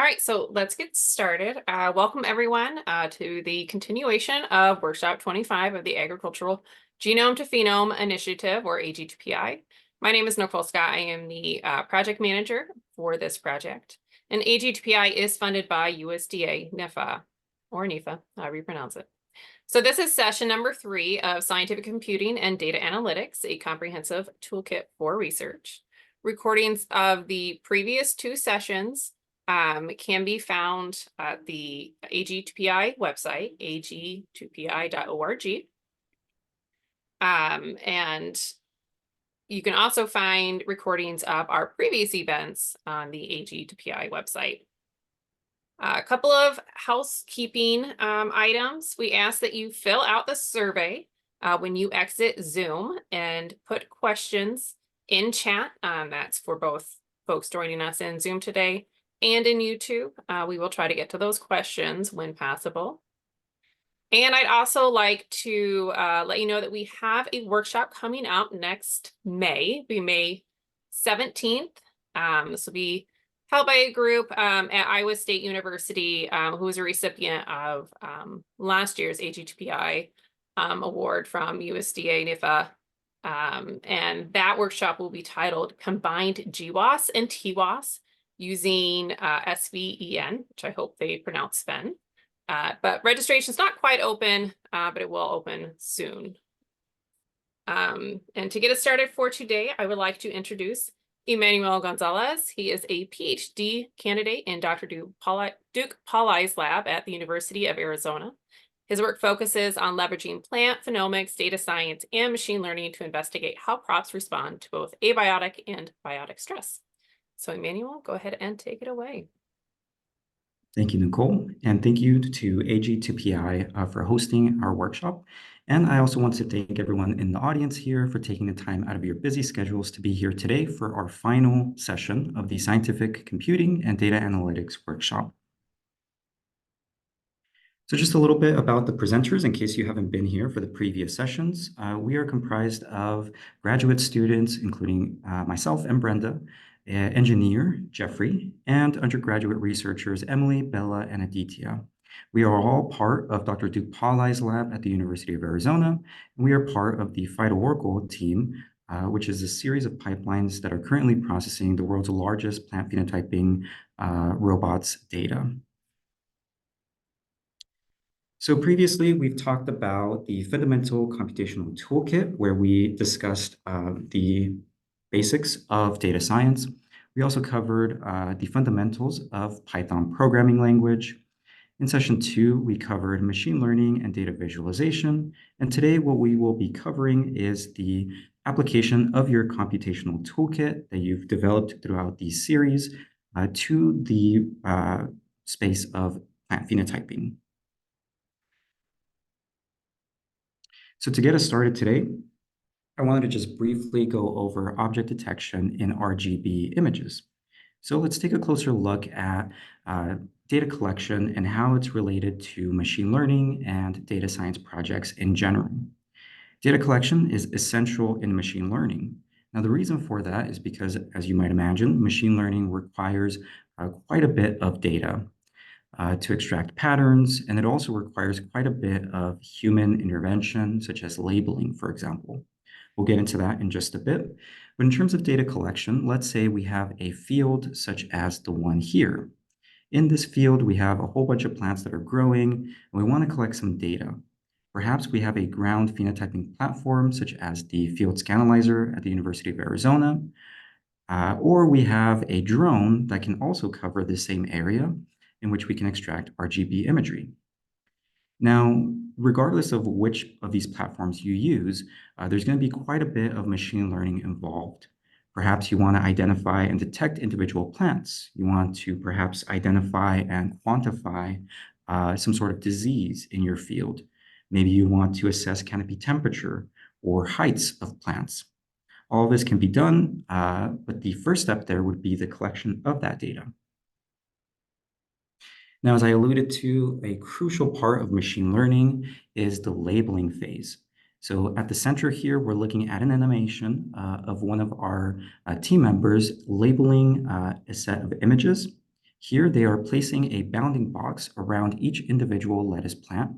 All right, so let's get started. Welcome everyone to the continuation of Workshop 25 of the Agricultural Genome to Phenome Initiative, or AG2PI. My name is Nicole Scott. I am the project manager for this project. And AG2PI is funded by USDA NIFA, or NIFA, however you pronounce it. So this is session number 3 of Scientific Computing and Data Analytics, a comprehensive toolkit for research. Recordings of the previous 2 sessions can be found at the AG2PI website, ag2pi.org. And you can also find recordings of our previous events on the AG2PI website. A couple of housekeeping items. We ask that you fill out the survey when you exit Zoom and put questions in chat. That's for both folks joining us in Zoom today and in YouTube. We will try to get to those questions when possible. And I'd also like to let you know that we have a workshop coming out next May, May 17th. This will be held by a group at Iowa State University who was a recipient of last year's AG2PI award from USDA NIFA. And that workshop will be titled Combined GWAS and TWAS using SVEN, which I hope they pronounce Sven. But registration is not quite open, but it will open soon. And to get us started for today, I would like to introduce Emmanuel Gonzalez. He is a PhD candidate in Dr. Duke Pauli's lab at the University of Arizona. His work focuses on leveraging plant phenomics, data science, and machine learning to investigate how crops respond to both abiotic and biotic stress. So Emmanuel, go ahead and take it away. Thank you, Nicole, and thank you to AG2PI for hosting our workshop. And I also want to thank everyone in the audience here for taking the time out of your busy schedules to be here today for our final session of the Scientific Computing and Data Analytics workshop. So just a little bit about the presenters in case you haven't been here for the previous sessions. We are comprised of graduate students, including myself and Brenda, engineer Jeffrey, and undergraduate researchers Emily, Bella, and Aditya. We are all part of Dr. Duke Pauli's lab at the University of Arizona, and we are part of the PhytoOracle team, which is a series of pipelines that are currently processing the world's largest plant phenotyping robots data. So previously, we've talked about the fundamental computational toolkit, where we discussed the basics of data science. We also covered the fundamentals of Python programming language. In session 2, we covered machine learning and data visualization. And today, what we will be covering is the application of your computational toolkit that you've developed throughout these series to the space of plant phenotyping. So to get us started today, I wanted to just briefly go over object detection in RGB images. So let's take a closer look at data collection and how it's related to machine learning and data science projects in general. Data collection is essential in machine learning. Now, the reason for that is because, as you might imagine, machine learning requires quite a bit of data to extract patterns, and it also requires quite a bit of human intervention, such as labeling, for example. We'll get into that in just a bit. But in terms of data collection, let's say we have a field such as the one here. In this field, we have a whole bunch of plants that are growing, and we want to collect some data. Perhaps we have a ground phenotyping platform, such as the Field Scanalizer at the University of Arizona, or we have a drone that can also cover the same area in which we can extract RGB imagery. Now, regardless of which of these platforms you use, there's going to be quite a bit of machine learning involved. Perhaps you want to identify and detect individual plants. You want to perhaps identify and quantify some sort of disease in your field. Maybe you want to assess canopy temperature or heights of plants. All of this can be done, but the first step there would be the collection of that data. Now, as I alluded to, a crucial part of machine learning is the labeling phase. So at the center here, we're looking at an animation of one of our team members labeling a set of images. Here they are placing a bounding box around each individual lettuce plant.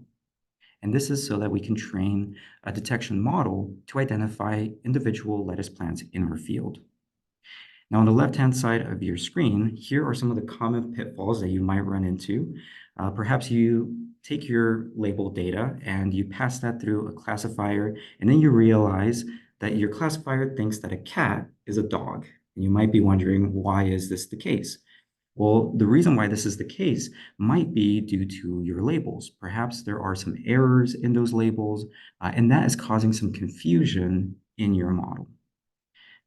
And this is so that we can train a detection model to identify individual lettuce plants in our field. Now, on the left-hand side of your screen, here are some of the common pitfalls that you might run into. Perhaps you take your label data and you pass that through a classifier, and then you realize that your classifier thinks that a cat is a dog. And you might be wondering, why is this the case? Well, the reason why this is the case might be due to your labels. Perhaps there are some errors in those labels, and that is causing some confusion in your model.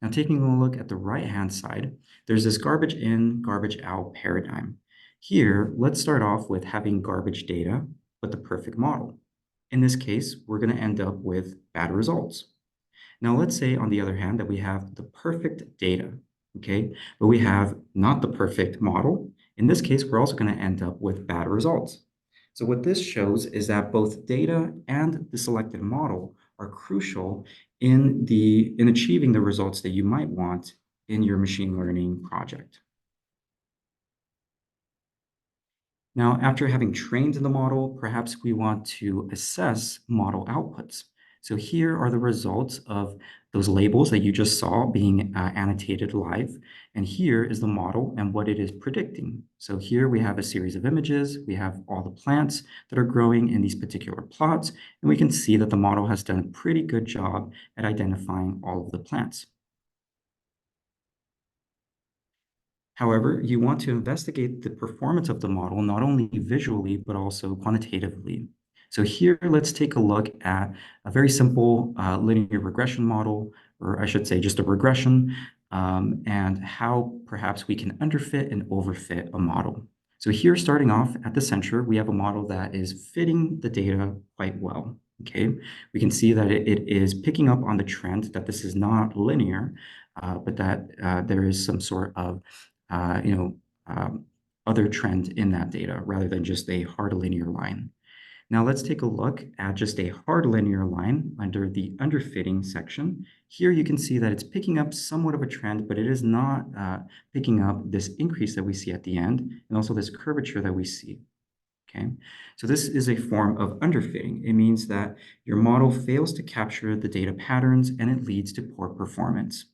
Now, taking a look at the right-hand side, there's this garbage in, garbage out paradigm. Here, let's start off with having garbage data, but the perfect model. In this case, we're going to end up with bad results. Now, let's say, on the other hand, that we have the perfect data, okay? But we have not the perfect model. In this case, we're also going to end up with bad results. So what this shows is that both data and the selected model are crucial in achieving the results that you might want in your machine learning project. Now, after having trained the model, perhaps we want to assess model outputs. So here are the results of those labels that you just saw being annotated live. And here is the model and what it is predicting. So here we have a series of images. We have all the plants that are growing in these particular plots. And we can see that the model has done a pretty good job at identifying all of the plants. However, you want to investigate the performance of the model, not only visually, but also quantitatively. So here, let's take a look at a very simple linear regression model, or I should say just a regression, and how perhaps we can underfit and overfit a model. So here, starting off at the center, we have a model that is fitting the data quite well. Okay, we can see that it is picking up on the trend that this is not linear, but that there is some sort of uh, you know, other trend in that data rather than just a hard linear line. Now let's take a look at just a hard linear line under the underfitting section. Here you can see that it's picking up somewhat of a trend, but it is not picking up this increase that we see at the end and also this curvature that we see. Okay, so this is a form of underfitting. It means that your model fails to capture the data patterns and it leads to poor performance.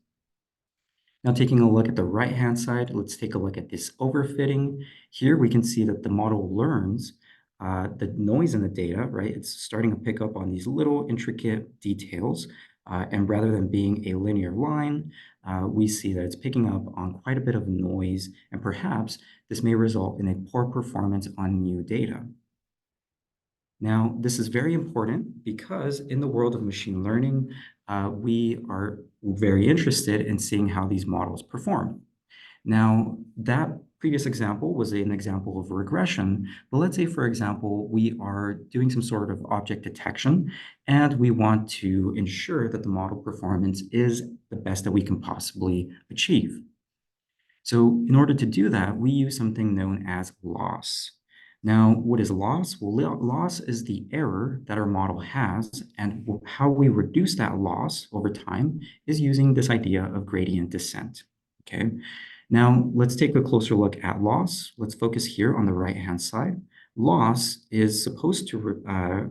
Now, taking a look at the right-hand side, let's take a look at this overfitting. Here we can see that the model learns the noise in the data, right? It's starting to pick up on these little intricate details. And rather than being a linear line, we see that it's picking up on quite a bit of noise, and perhaps this may result in a poor performance on new data. Now, this is very important because in the world of machine learning, we are very interested in seeing how these models perform. Now, that previous example was an example of regression, but let's say, for example, we are doing some sort of object detection, and we want to ensure that the model performance is the best that we can possibly achieve. So in order to do that, we use something known as loss. Now, what is loss? Well, loss is the error that our model has, and how we reduce that loss over time is using this idea of gradient descent, okay? Now, let's take a closer look at loss. Let's focus here on the right-hand side. Loss is supposed to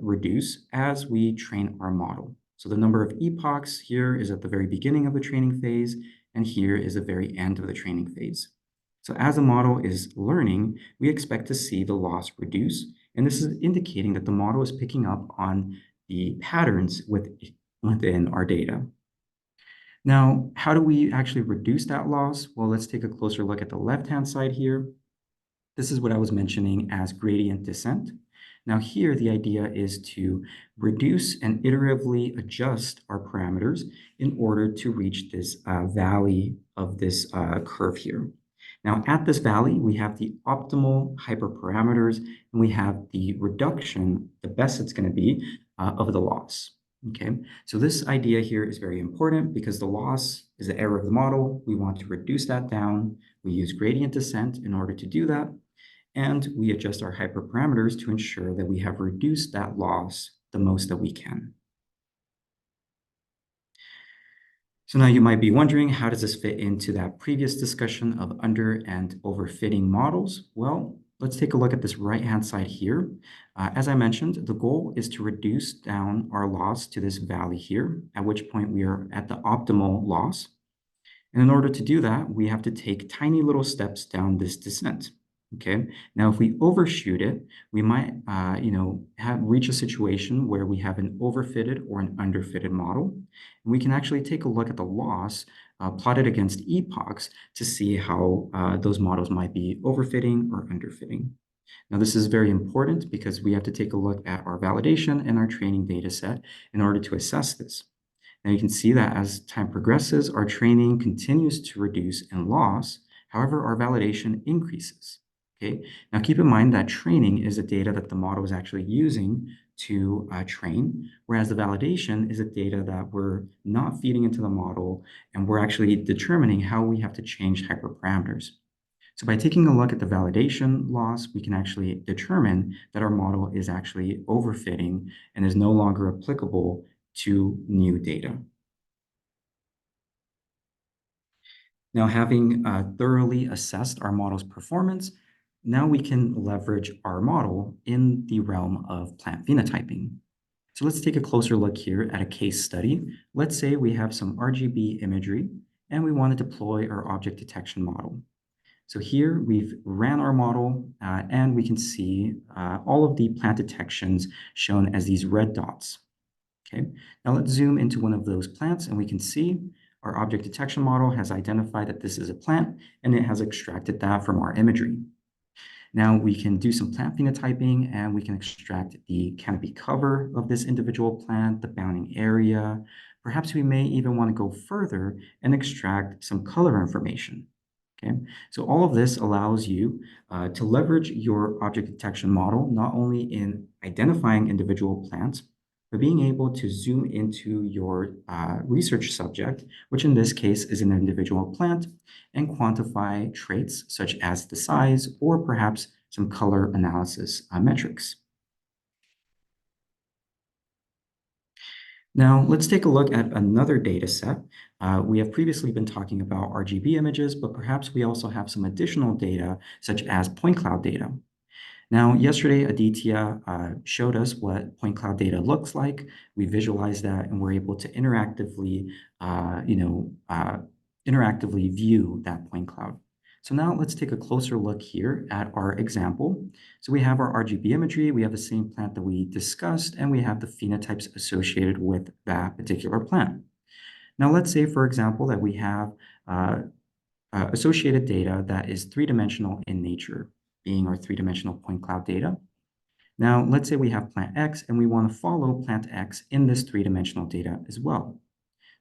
reduce as we train our model. So the number of epochs here is at the very beginning of the training phase, and here is the very end of the training phase. So as the model is learning, we expect to see the loss reduce, and this is indicating that the model is picking up on the patterns within our data. Now, how do we actually reduce that loss? Well, let's take a closer look at the left-hand side here. This is what I was mentioning as gradient descent. Now here, the idea is to reduce and iteratively adjust our parameters in order to reach this valley of this curve here. Now at this valley, we have the optimal hyperparameters, and we have the reduction, the best it's going to be, of the loss. Okay, so this idea here is very important because the loss is the error of the model. We want to reduce that down. We use gradient descent in order to do that. And we adjust our hyperparameters to ensure that we have reduced that loss the most that we can. So now you might be wondering, how does this fit into that previous discussion of under and overfitting models? Well, let's take a look at this right-hand side here. As I mentioned, the goal is to reduce down our loss to this valley here, at which point we are at the optimal loss. And in order to do that, we have to take tiny little steps down this descent. Okay. Now, if we overshoot it, we might, reach a situation where we have an overfitted or an underfitted model. And we can actually take a look at the loss plotted against epochs to see how those models might be overfitting or underfitting. Now, this is very important because we have to take a look at our validation and our training data set in order to assess this. Now you can see that as time progresses, our training continues to reduce in loss. However, our validation increases. Okay. Now keep in mind that training is the data that the model is actually using to train, whereas the validation is the data that we're not feeding into the model, and we're actually determining how we have to change hyperparameters. So by taking a look at the validation loss, we can actually determine that our model is actually overfitting and is no longer applicable to new data. Now, having thoroughly assessed our model's performance, now we can leverage our model in the realm of plant phenotyping. So let's take a closer look here at a case study. Let's say we have some RGB imagery and we want to deploy our object detection model. So here we've ran our model and we can see all of the plant detections shown as these red dots. Okay, now let's zoom into one of those plants and we can see our object detection model has identified that this is a plant and it has extracted that from our imagery. Now we can do some plant phenotyping and we can extract the canopy cover of this individual plant, the bounding area. Perhaps we may even want to go further and extract some color information. Okay, so all of this allows you to leverage your object detection model not only in identifying individual plants, but being able to zoom into your research subject, which in this case is an individual plant, and quantify traits such as the size or perhaps some color analysis metrics. Now, let's take a look at another data set. We have previously been talking about RGB images, but perhaps we also have some additional data, such as point cloud data. Now, yesterday, Aditya showed us what point cloud data looks like. We visualized that, and we're able to interactively view that point cloud. So now let's take a closer look here at our example. So we have our RGB imagery, we have the same plant that we discussed, and we have the phenotypes associated with that particular plant. Now let's say, for example, that we have associated data that is three-dimensional in nature, being our three-dimensional point cloud data. Now let's say we have plant X and we want to follow plant X in this three-dimensional data as well.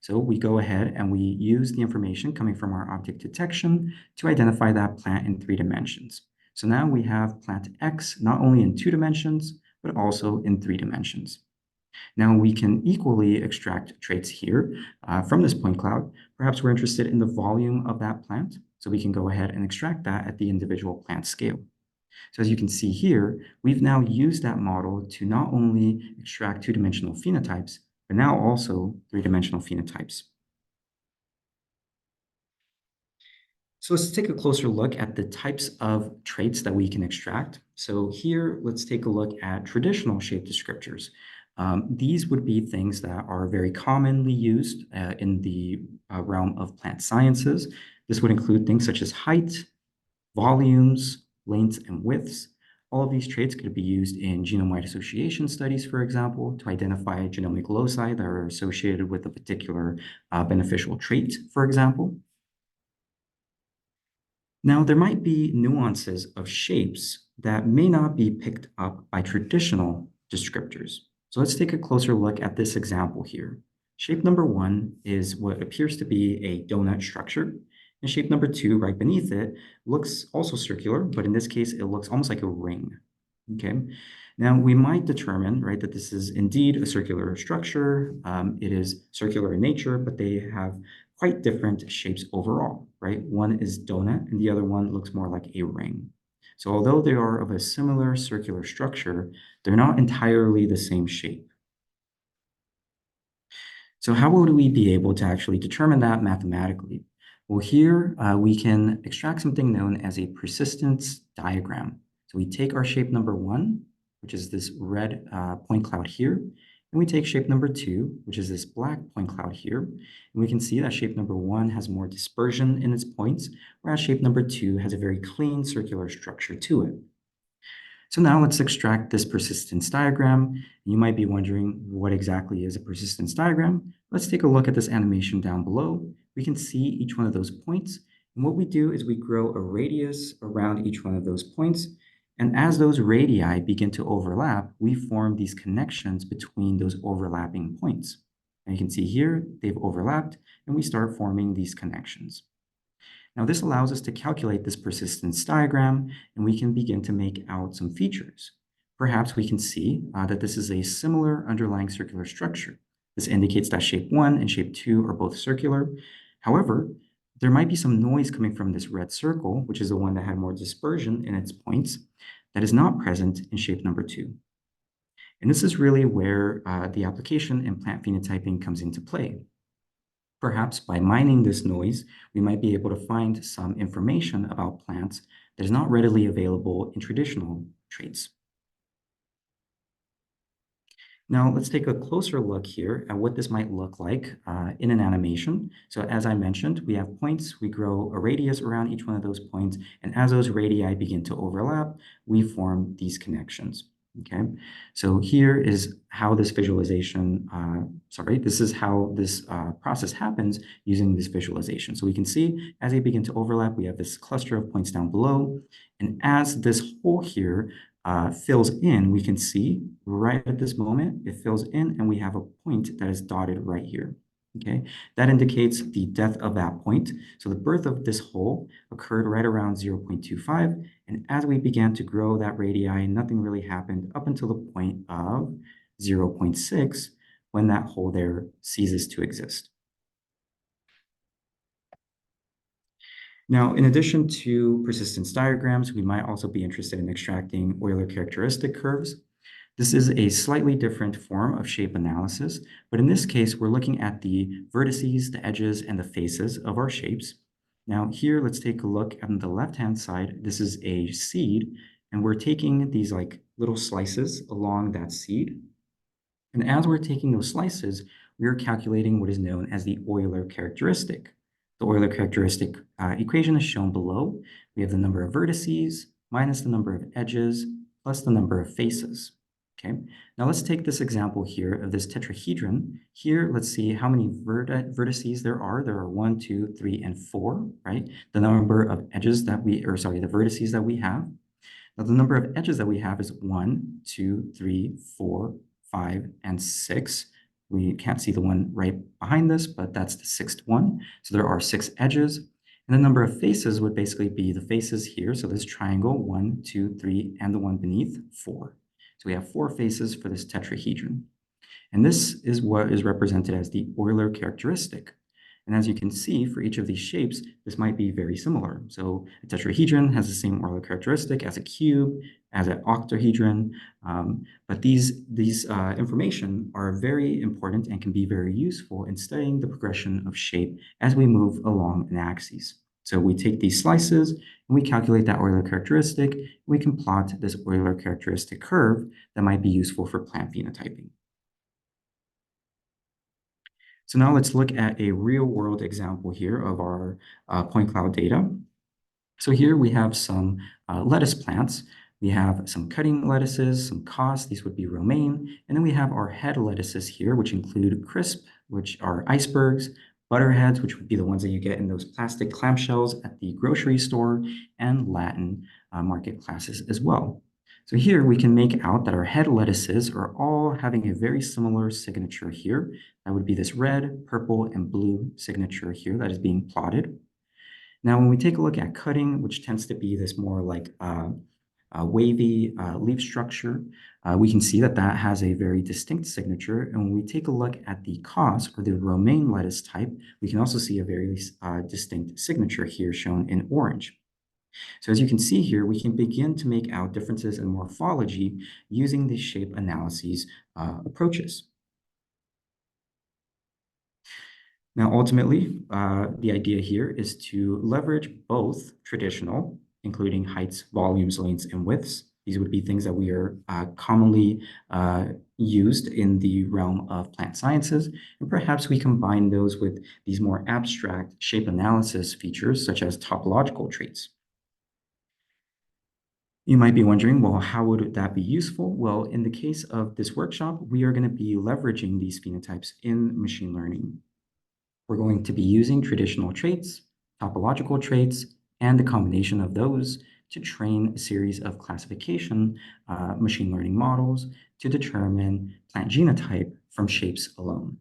So we go ahead and we use the information coming from our object detection to identify that plant in 3 dimensions. So now we have plant X not only in 2 dimensions, but also in 3 dimensions. Now we can equally extract traits here from this point cloud. Perhaps we're interested in the volume of that plant, so we can go ahead and extract that at the individual plant scale. So as you can see here, we've now used that model to not only extract 2-dimensional phenotypes, but now also 3-dimensional phenotypes. So let's take a closer look at the types of traits that we can extract. So here, let's take a look at traditional shape descriptors. These would be things that are very commonly used in the realm of plant sciences. This would include things such as height, volumes, lengths, and widths. All of these traits could be used in genome-wide association studies, for example, to identify genomic loci that are associated with a particular beneficial trait, for example. Now, there might be nuances of shapes that may not be picked up by traditional descriptors. So let's take a closer look at this example here. Shape number 1 is what appears to be a donut structure. And shape number 2, right beneath it, looks also circular, but in this case, it looks almost like a ring. Okay. Now we might determine, right, that this is indeed a circular structure. It is circular in nature, but they have quite different shapes overall, right? One is donut and the other one looks more like a ring. So although they are of a similar circular structure, they're not entirely the same shape. So how would we be able to actually determine that mathematically? Well, here we can extract something known as a persistence diagram. So we take our shape number 1, which is this red point cloud here, and we take shape number 2, which is this black point cloud here, and we can see that shape number 1 has more dispersion in its points, whereas shape number 2 has a very clean circular structure to it. So now let's extract this persistence diagram. You might be wondering what exactly is a persistence diagram. Let's take a look at this animation down below. We can see each one of those points. And what we do is we grow a radius around each one of those points. And as those radii begin to overlap, we form these connections between those overlapping points. And you can see here, they've overlapped, and we start forming these connections. Now, this allows us to calculate this persistence diagram, and we can begin to make out some features. Perhaps we can see that this is a similar underlying circular structure. This indicates that shape 1 and shape 2 are both circular. However, there might be some noise coming from this red circle, which is the one that had more dispersion in its points, that is not present in shape number 2. And this is really where the application in plant phenotyping comes into play. Perhaps by mining this noise, we might be able to find some information about plants that is not readily available in traditional traits. Now, let's take a closer look here at what this might look like in an animation. So as I mentioned, we have points, we grow a radius around each one of those points, and as those radii begin to overlap, we form these connections. Okay, so here is how this visualization, this is how this process happens using this visualization. So we can see as they begin to overlap, we have this cluster of points down below. And as this hole here fills in, we can see right at this moment, it fills in and we have a point that is dotted right here. Okay, that indicates the depth of that point. So the birth of this hole occurred right around 0.25. And as we began to grow that radii, nothing really happened up until the point of 0.6 when that hole there ceases to exist. Now, in addition to persistence diagrams, we might also be interested in extracting Euler characteristic curves. This is a slightly different form of shape analysis, but in this case, we're looking at the vertices, the edges, and the faces of our shapes. Now here, let's take a look on the left-hand side. This is a seed, and we're taking these like little slices along that seed. And as we're taking those slices, we're calculating what is known as the Euler characteristic. The Euler characteristic equation is shown below. We have the number of vertices minus the number of edges plus the number of faces. Okay, now let's take this example here of this tetrahedron. Here, let's see how many vertices there are. There are 1, 2, 3, and 4, right? The number of edges that the vertices that we have. Now, the number of edges that we have is 1, 2, 3, 4, 5, and 6. We can't see the one right behind this, but that's the 6th one. So there are 6 edges. And the number of faces would basically be the faces here. So this triangle, 1, 2, 3, and the one beneath, 4. So we have 4 faces for this tetrahedron. And this is what is represented as the Euler characteristic. And as you can see, for each of these shapes, this might be very similar. So a tetrahedron has the same Euler characteristic as a cube, as an octahedron. But these information are very important and can be very useful in studying the progression of shape as we move along an axis. So we take these slices and we calculate that Euler characteristic. We can plot this Euler characteristic curve that might be useful for plant phenotyping. So now let's look at a real world example here of our point cloud data. So here we have some lettuce plants. We have some cutting lettuces, some cos, these would be romaine. And then we have our head lettuces here, which include crisp, which are icebergs, butterheads, which would be the ones that you get in those plastic clamshells at the grocery store, and Latin market classes as well. So here we can make out that our head lettuces are all having a very similar signature here. That would be this red, purple, and blue signature here that is being plotted. Now, when we take a look at cutting, which tends to be this more like wavy leaf structure, we can see that that has a very distinct signature. And when we take a look at the cos, or the romaine lettuce type, we can also see a very distinct signature here shown in orange. So as you can see here, we can begin to make out differences in morphology using the shape analyses approaches. Now, ultimately, the idea here is to leverage both traditional, including heights, volumes, lengths, and widths. These would be things that we are commonly used in the realm of plant sciences, and perhaps we combine those with these more abstract shape analysis features, such as topological traits. You might be wondering, well, how would that be useful? Well, in the case of this workshop, we are going to be leveraging these phenotypes in machine learning. We're going to be using traditional traits, topological traits, and the combination of those to train a series of classification machine learning models to determine plant genotype from shapes alone.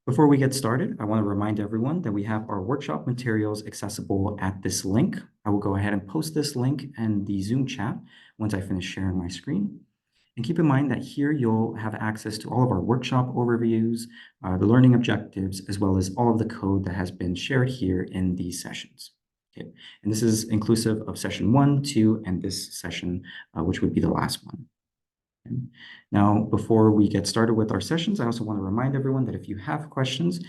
Before we get started, I want to remind everyone that we have our workshop materials accessible at this link. I will go ahead and post this link in the Zoom chat once I finish sharing my screen. And keep in mind that here you'll have access to all of our workshop overviews, the learning objectives, as well as all of the code that has been shared here in these sessions. Okay. And this is inclusive of session 1, 2, and this session, which would be the last one. Okay. Now, before we get started with our sessions, I also want to remind everyone that if you have questions,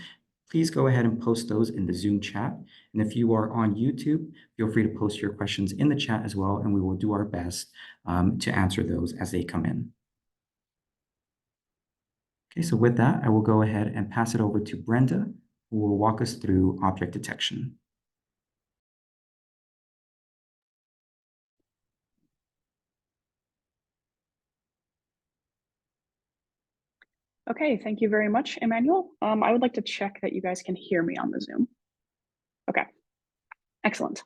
please go ahead and post those in the Zoom chat. And if you are on YouTube, feel free to post your questions in the chat as well, and we will do our best to answer those as they come in. Okay, so with that, I will go ahead and pass it over to Brenda, who will walk us through object detection. Okay, thank you very much, Emmanuel. I would like to check that you guys can hear me on the Zoom. Okay, excellent.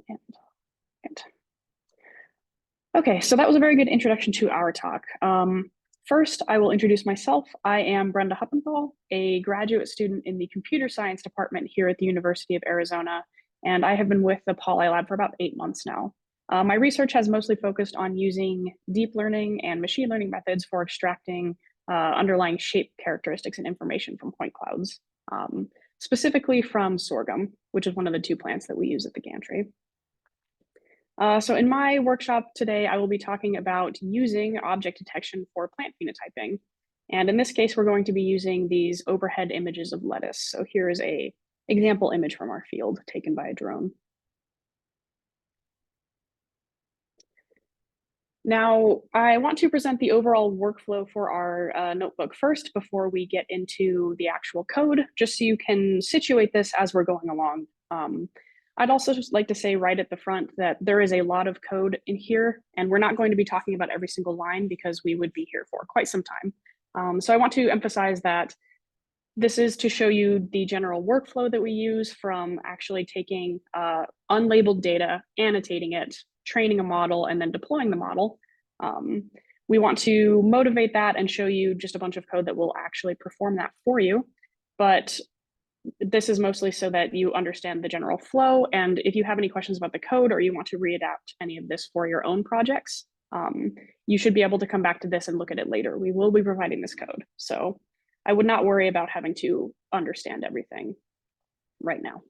And okay, so that was a very good introduction to our talk. First, I will introduce myself. I am Brenda Huppenthal, a graduate student in the computer science department here at the University of Arizona, and I have been with the Paul I Lab for about 8 months now. My research has mostly focused on using deep learning and machine learning methods for extracting underlying shape characteristics and information from point clouds, specifically from sorghum, which is one of the 2 plants that we use at the gantry. So in my workshop today, I will be talking about using object detection for plant phenotyping. And in this case, we're going to be using these overhead images of lettuce. So here is an example image from our field taken by a drone. Now, I want to present the overall workflow for our notebook first before we get into the actual code, just so you can situate this as we're going along. I'd also just like to say right at the front that there is a lot of code in here, and we're not going to be talking about every single line because we would be here for quite some time. So I want to emphasize that this is to show you the general workflow that we use, from actually taking unlabeled data, annotating it, training a model, and then deploying the model. We want to motivate that and show you just a bunch of code that will actually perform that for you. But this is mostly so that you understand the general flow. And if you have any questions about the code, or you want to readapt any of this for your own projects, you should be able to come back to this and look at it later. We will be providing this code. So I would not worry about having to understand everything right now.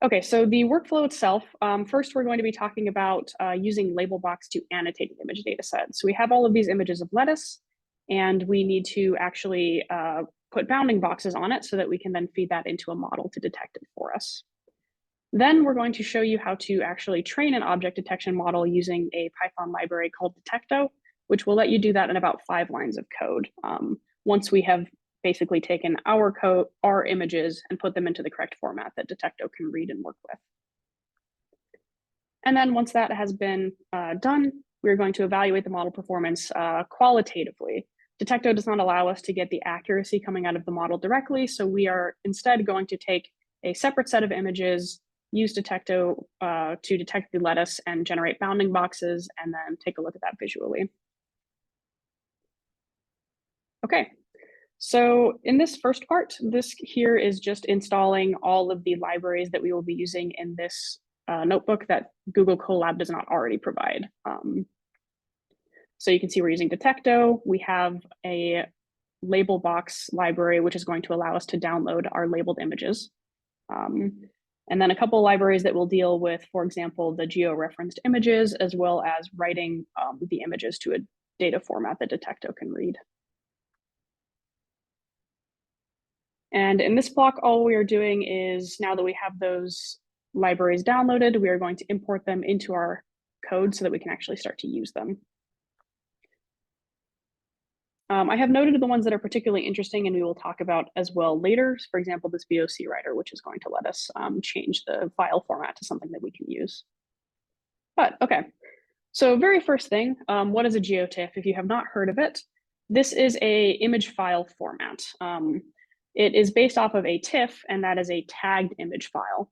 Okay, so the workflow itself, first we're going to be talking about using Labelbox to annotate the image data set. So we have all of these images of lettuce, and we need to actually put bounding boxes on it so that we can then feed that into a model to detect it for us. Then we're going to show you how to actually train an object detection model using a Python library called Detecto, which will let you do that in about 5 lines of code. Once we have basically taken our code, our images, and put them into the correct format that Detecto can read and work with. And then once that has been done, we're going to evaluate the model performance qualitatively. Detecto does not allow us to get the accuracy coming out of the model directly, so we are instead going to take a separate set of images, use Detecto to detect the lettuce and generate bounding boxes, and then take a look at that visually. Okay, so in this first part, this here is just installing all of the libraries that we will be using in this notebook that Google Colab does not already provide. So you can see we're using Detecto. We have a label box library, which is going to allow us to download our labeled images. And then a couple of libraries that will deal with, for example, the geo-referenced images, as well as writing the images to data format that Detecto can read. And in this block, all we are doing is, now that we have those libraries downloaded, we are going to import them into our code so that we can actually start to use them. I have noted the ones that are particularly interesting and we will talk about as well later. For example, this VOC writer, which is going to let us change the file format to something that we can use. But okay, so very first thing, what is a GeoTIFF? If you have not heard of it, this is a image file format. It is based off of a TIFF, and that is a tagged image file.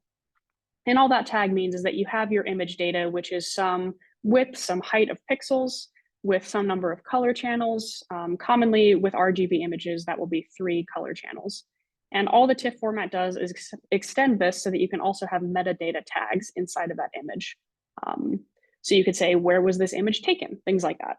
And all that tag means is that you have your image data, which is some width, some height of pixels, with some number of color channels. Commonly with RGB images, that will be 3 color channels. And all the TIFF format does is extend this so that you can also have metadata tags inside of that image. So you could say, where was this image taken? Things like that.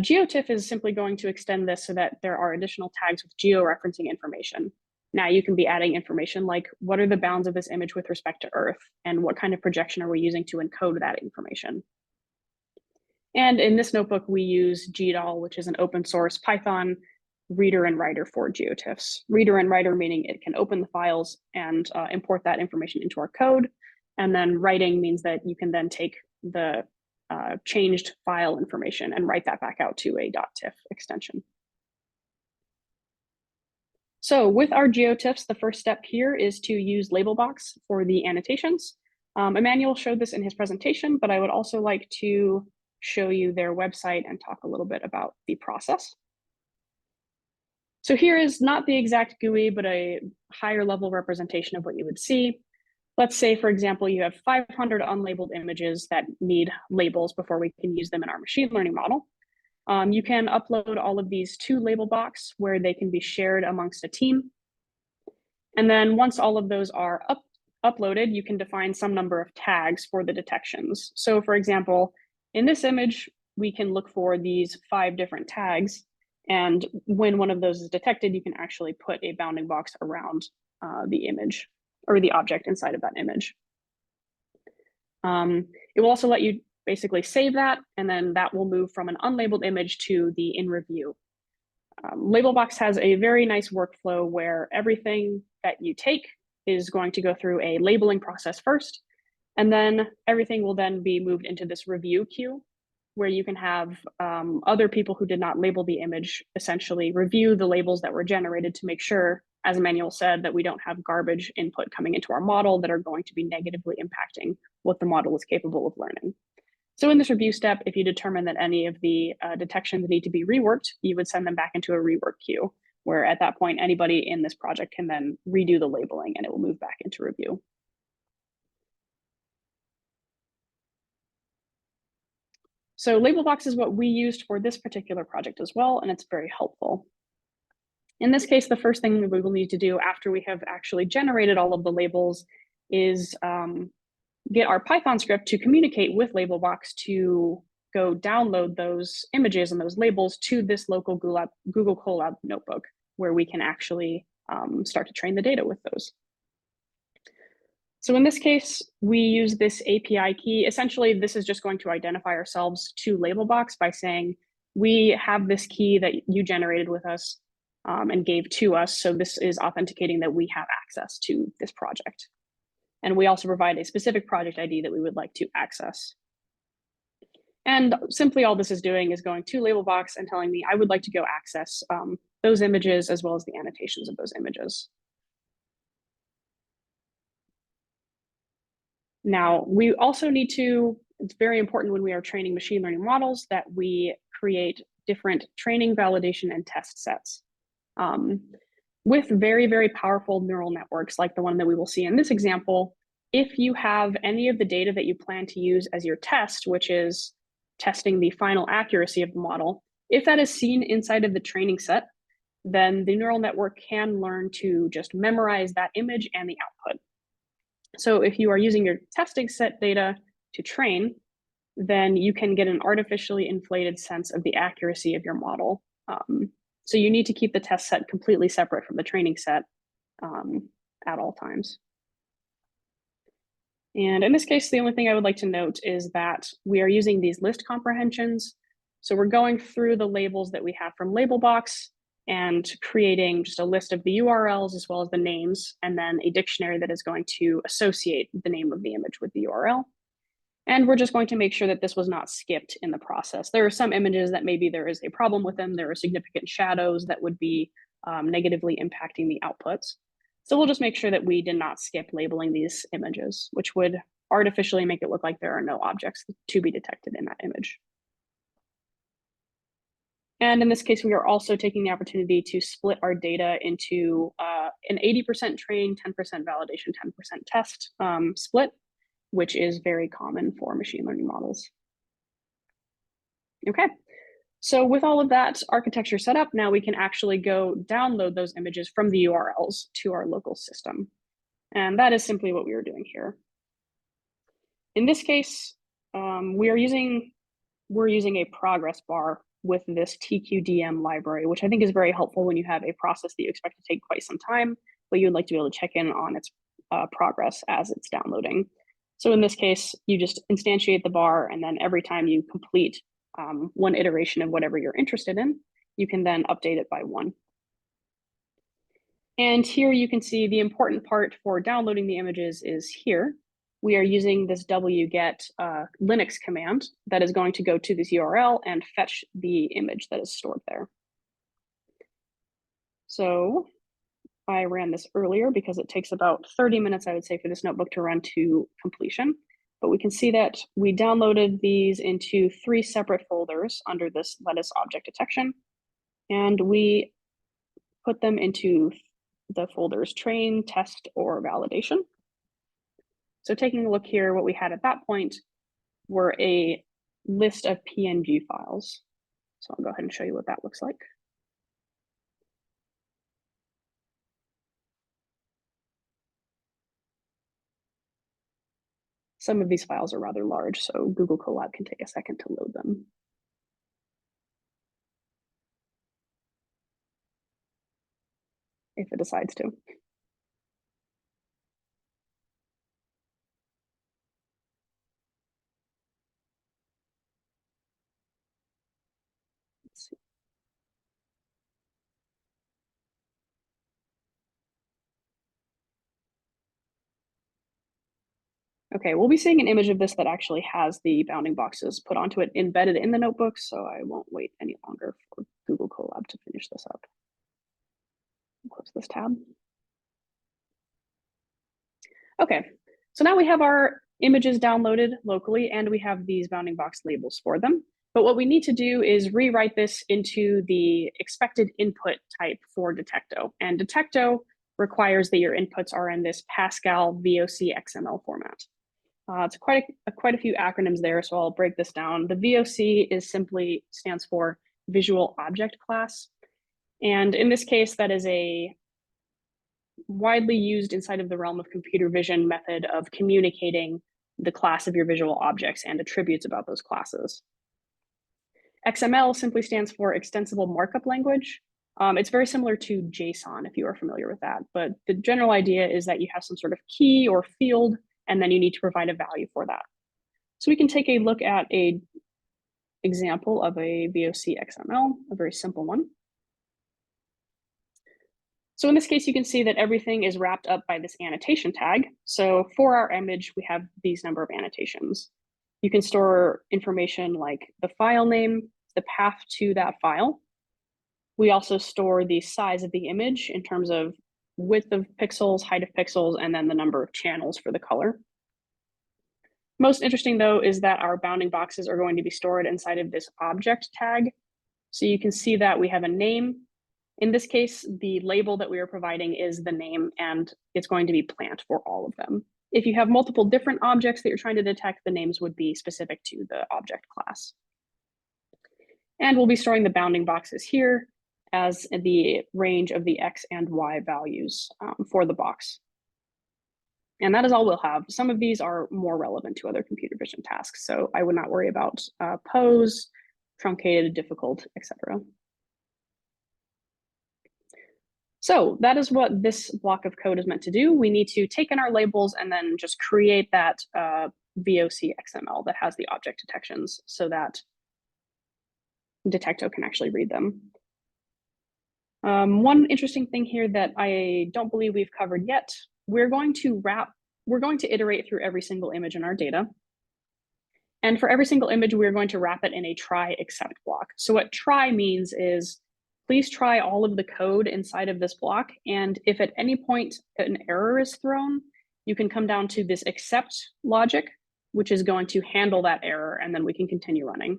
GeoTIFF is simply going to extend this so that there are additional tags with georeferencing information. Now you can be adding information like, what are the bounds of this image with respect to Earth? And what kind of projection are we using to encode that information? And in this notebook, we use GDAL, which is an open source Python reader and writer for GeoTIFFs. Reader and writer meaning it can open the files and import that information into our code. And then writing means that you can then take the changed file information and write that back out to a .tiff extension. So with our GeoTIFFs, the first step here is to use Labelbox for the annotations. Emmanuel showed this in his presentation, but I would also like to show you their website and talk a little bit about the process. So here is not the exact GUI, but a higher level representation of what you would see. Let's say, for example, you have 500 unlabeled images that need labels before we can use them in our machine learning model. You can upload all of these to Labelbox where they can be shared amongst a team. And then once all of those are uploaded, you can define some number of tags for the detections. So for example, in this image, we can look for these 5 different tags. And when one of those is detected, you can actually put a bounding box around the image or the object inside of that image. It will also let you basically save that, and then that will move from an unlabeled image to the in review. Labelbox has a very nice workflow where everything that you take is going to go through a labeling process first, and then everything will then be moved into this review queue where you can have other people who did not label the image essentially review the labels that were generated to make sure, as Emmanuel said, that we don't have garbage input coming into our model that are going to be negatively impacting what the model is capable of learning. So in this review step, if you determine that any of the detections need to be reworked, you would send them back into a rework queue, where at that point, anybody in this project can then redo the labeling and it will move back into review. So Labelbox is what we used for this particular project as well, and it's very helpful. In this case, the first thing that we will need to do after we have actually generated all of the labels is get our Python script to communicate with Labelbox to go download those images and those labels to this local Google Colab notebook, where we can actually start to train the data with those. So in this case, we use this API key. Essentially, this is just going to identify ourselves to Labelbox by saying, we have this key that you generated with us and gave to us. So this is authenticating that we have access to this project. And we also provide a specific project ID that we would like to access. And simply all this is doing is going to Labelbox and telling me I would like to go access those images as well as the annotations of those images. Now, we also need to, it's very important when we are training machine learning models that we create different training, validation, and test sets. With very, very powerful neural networks like the one that we will see in this example, if you have any of the data that you plan to use as your test, which is testing the final accuracy of the model, if that is seen inside of the training set, then the neural network can learn to just memorize that image and the output. So if you are using your testing set data to train, then you can get an artificially inflated sense of the accuracy of your model. So you need to keep the test set completely separate from the training set at all times. And in this case, the only thing I would like to note is that we are using these list comprehensions. So we're going through the labels that we have from Labelbox and creating just a list of the URLs as well as the names, and then a dictionary that is going to associate the name of the image with the URL. And we're just going to make sure that this was not skipped in the process. There are some images that maybe there is a problem with them. There are significant shadows that would be negatively impacting the outputs. So we'll just make sure that we did not skip labeling these images, which would artificially make it look like there are no objects to be detected in that image. And in this case, we are also taking the opportunity to split our data into an 80% train, 10% validation, 10% test split, which is very common for machine learning models. Okay, so with all of that architecture set up, now we can actually go download those images from the URLs to our local system. And that is simply what we are doing here. In this case, we're using a progress bar with this TQDM library, which I think is very helpful when you have a process that you expect to take quite some time, but you'd like to be able to check in on its progress as it's downloading. So in this case, you just instantiate the bar, and then every time you complete one iteration of whatever you're interested in, you can then update it by 1. And here you can see the important part for downloading the images is here. We are using this wget Linux command that is going to go to this URL and fetch the image that is stored there. So I ran this earlier because it takes about 30 minutes, I would say, for this notebook to run to completion. But we can see that we downloaded these into 3 separate folders under this lettuce object detection. And we put them into the folders train, test, or validation. So taking a look here, what we had at that point were a list of PNG files. So I'll go ahead and show you what that looks like. Some of these files are rather large, so Google Colab can take a second to load them. If it decides to. Let's see. Okay, we'll be seeing an image of this that actually has the bounding boxes put onto it embedded in the notebook, so I won't wait any longer for Google Colab to finish this up. I'll close this tab. Okay, so now we have our images downloaded locally and we have these bounding box labels for them. But what we need to do is rewrite this into the expected input type for Detecto. And Detecto requires that your inputs are in this Pascal VOC XML format. It's quite a few acronyms there, so I'll break this down. The VOC stands for Visual Object Class. And in this case, that is a widely used inside of the realm of computer vision method of communicating the class of your visual objects and attributes about those classes. XML simply stands for Extensible Markup Language. It's very similar to JSON, if you are familiar with that, but the general idea is that you have some sort of key or field, and then you need to provide a value for that. So we can take a look at an example of a VOC XML, a very simple one. So in this case, you can see that everything is wrapped up by this annotation tag. So for our image, we have these number of annotations. You can store information like the file name, the path to that file. We also store the size of the image in terms of width of pixels, height of pixels, and then the number of channels for the color. Most interesting, though, is that our bounding boxes are going to be stored inside of this object tag. So you can see that we have a name. In this case, the label that we are providing is the name, and it's going to be plant for all of them. If you have multiple different objects that you're trying to detect, the names would be specific to the object class. And we'll be storing the bounding boxes here as the range of the X and Y values for the box. And that is all we'll have. Some of these are more relevant to other computer vision tasks, so I would not worry about pose, truncated, difficult, etc. So that is what this block of code is meant to do. We need to take in our labels and then just create that VOC XML that has the object detections so that Detecto can actually read them. One interesting thing here that I don't believe we've covered yet, we're going to iterate through every single image in our data. And for every single image, we're going to wrap it in a try except block. So what try means is, please try all of the code inside of this block. And if at any point an error is thrown, you can come down to this except logic, which is going to handle that error, and then we can continue running.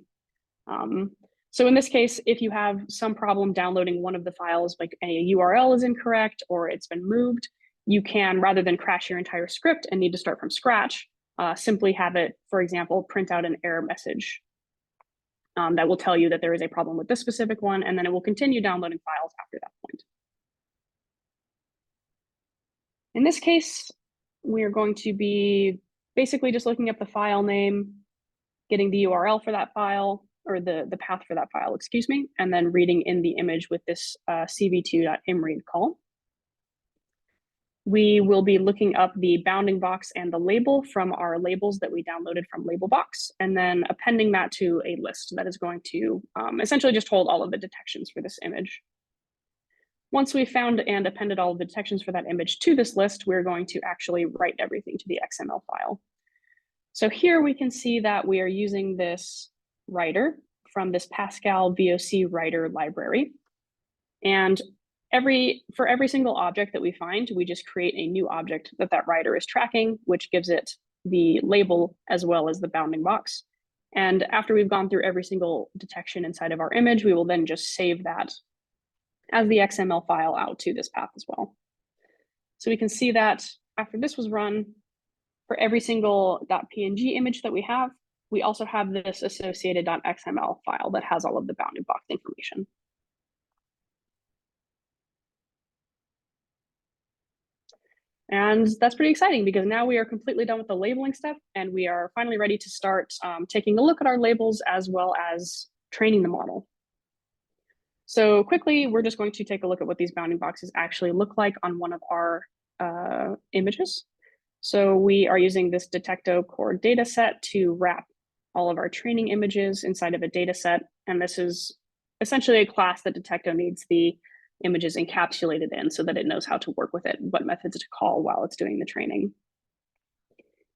So in this case, if you have some problem downloading one of the files, like a URL is incorrect or it's been moved, you can, rather than crash your entire script and need to start from scratch, simply have it, for example, print out an error message that will tell you that there is a problem with this specific one, and then it will continue downloading files after that point. In this case, we are going to be basically just looking up the file name, getting the URL for that file, or the path for that file, excuse me, and then reading in the image with this cv2.imread call. We will be looking up the bounding box and the label from our labels that we downloaded from Labelbox, and then appending that to a list that is going to essentially just hold all of the detections for this image. Once we've found and appended all of the detections for that image to this list, we're going to actually write everything to the XML file. So here we can see that we are using this writer from this Pascal VOC writer library. And for every single object that we find, we just create a new object that writer is tracking, which gives it the label as well as the bounding box. And after we've gone through every single detection inside of our image, we will then just save that as the XML file out to this path as well. So we can see that after this was run, for every single .png image that we have, we also have this associated .xml file that has all of the bounding box information. And that's pretty exciting because now we are completely done with the labeling step, and we are finally ready to start taking a look at our labels as well as training the model. So quickly, we're just going to take a look at what these bounding boxes actually look like on one of our images. So we are using this Detecto core data set to wrap all of our training images inside of a data set. And this is essentially a class that Detecto needs the images encapsulated in so that it knows how to work with it, what methods to call while it's doing the training.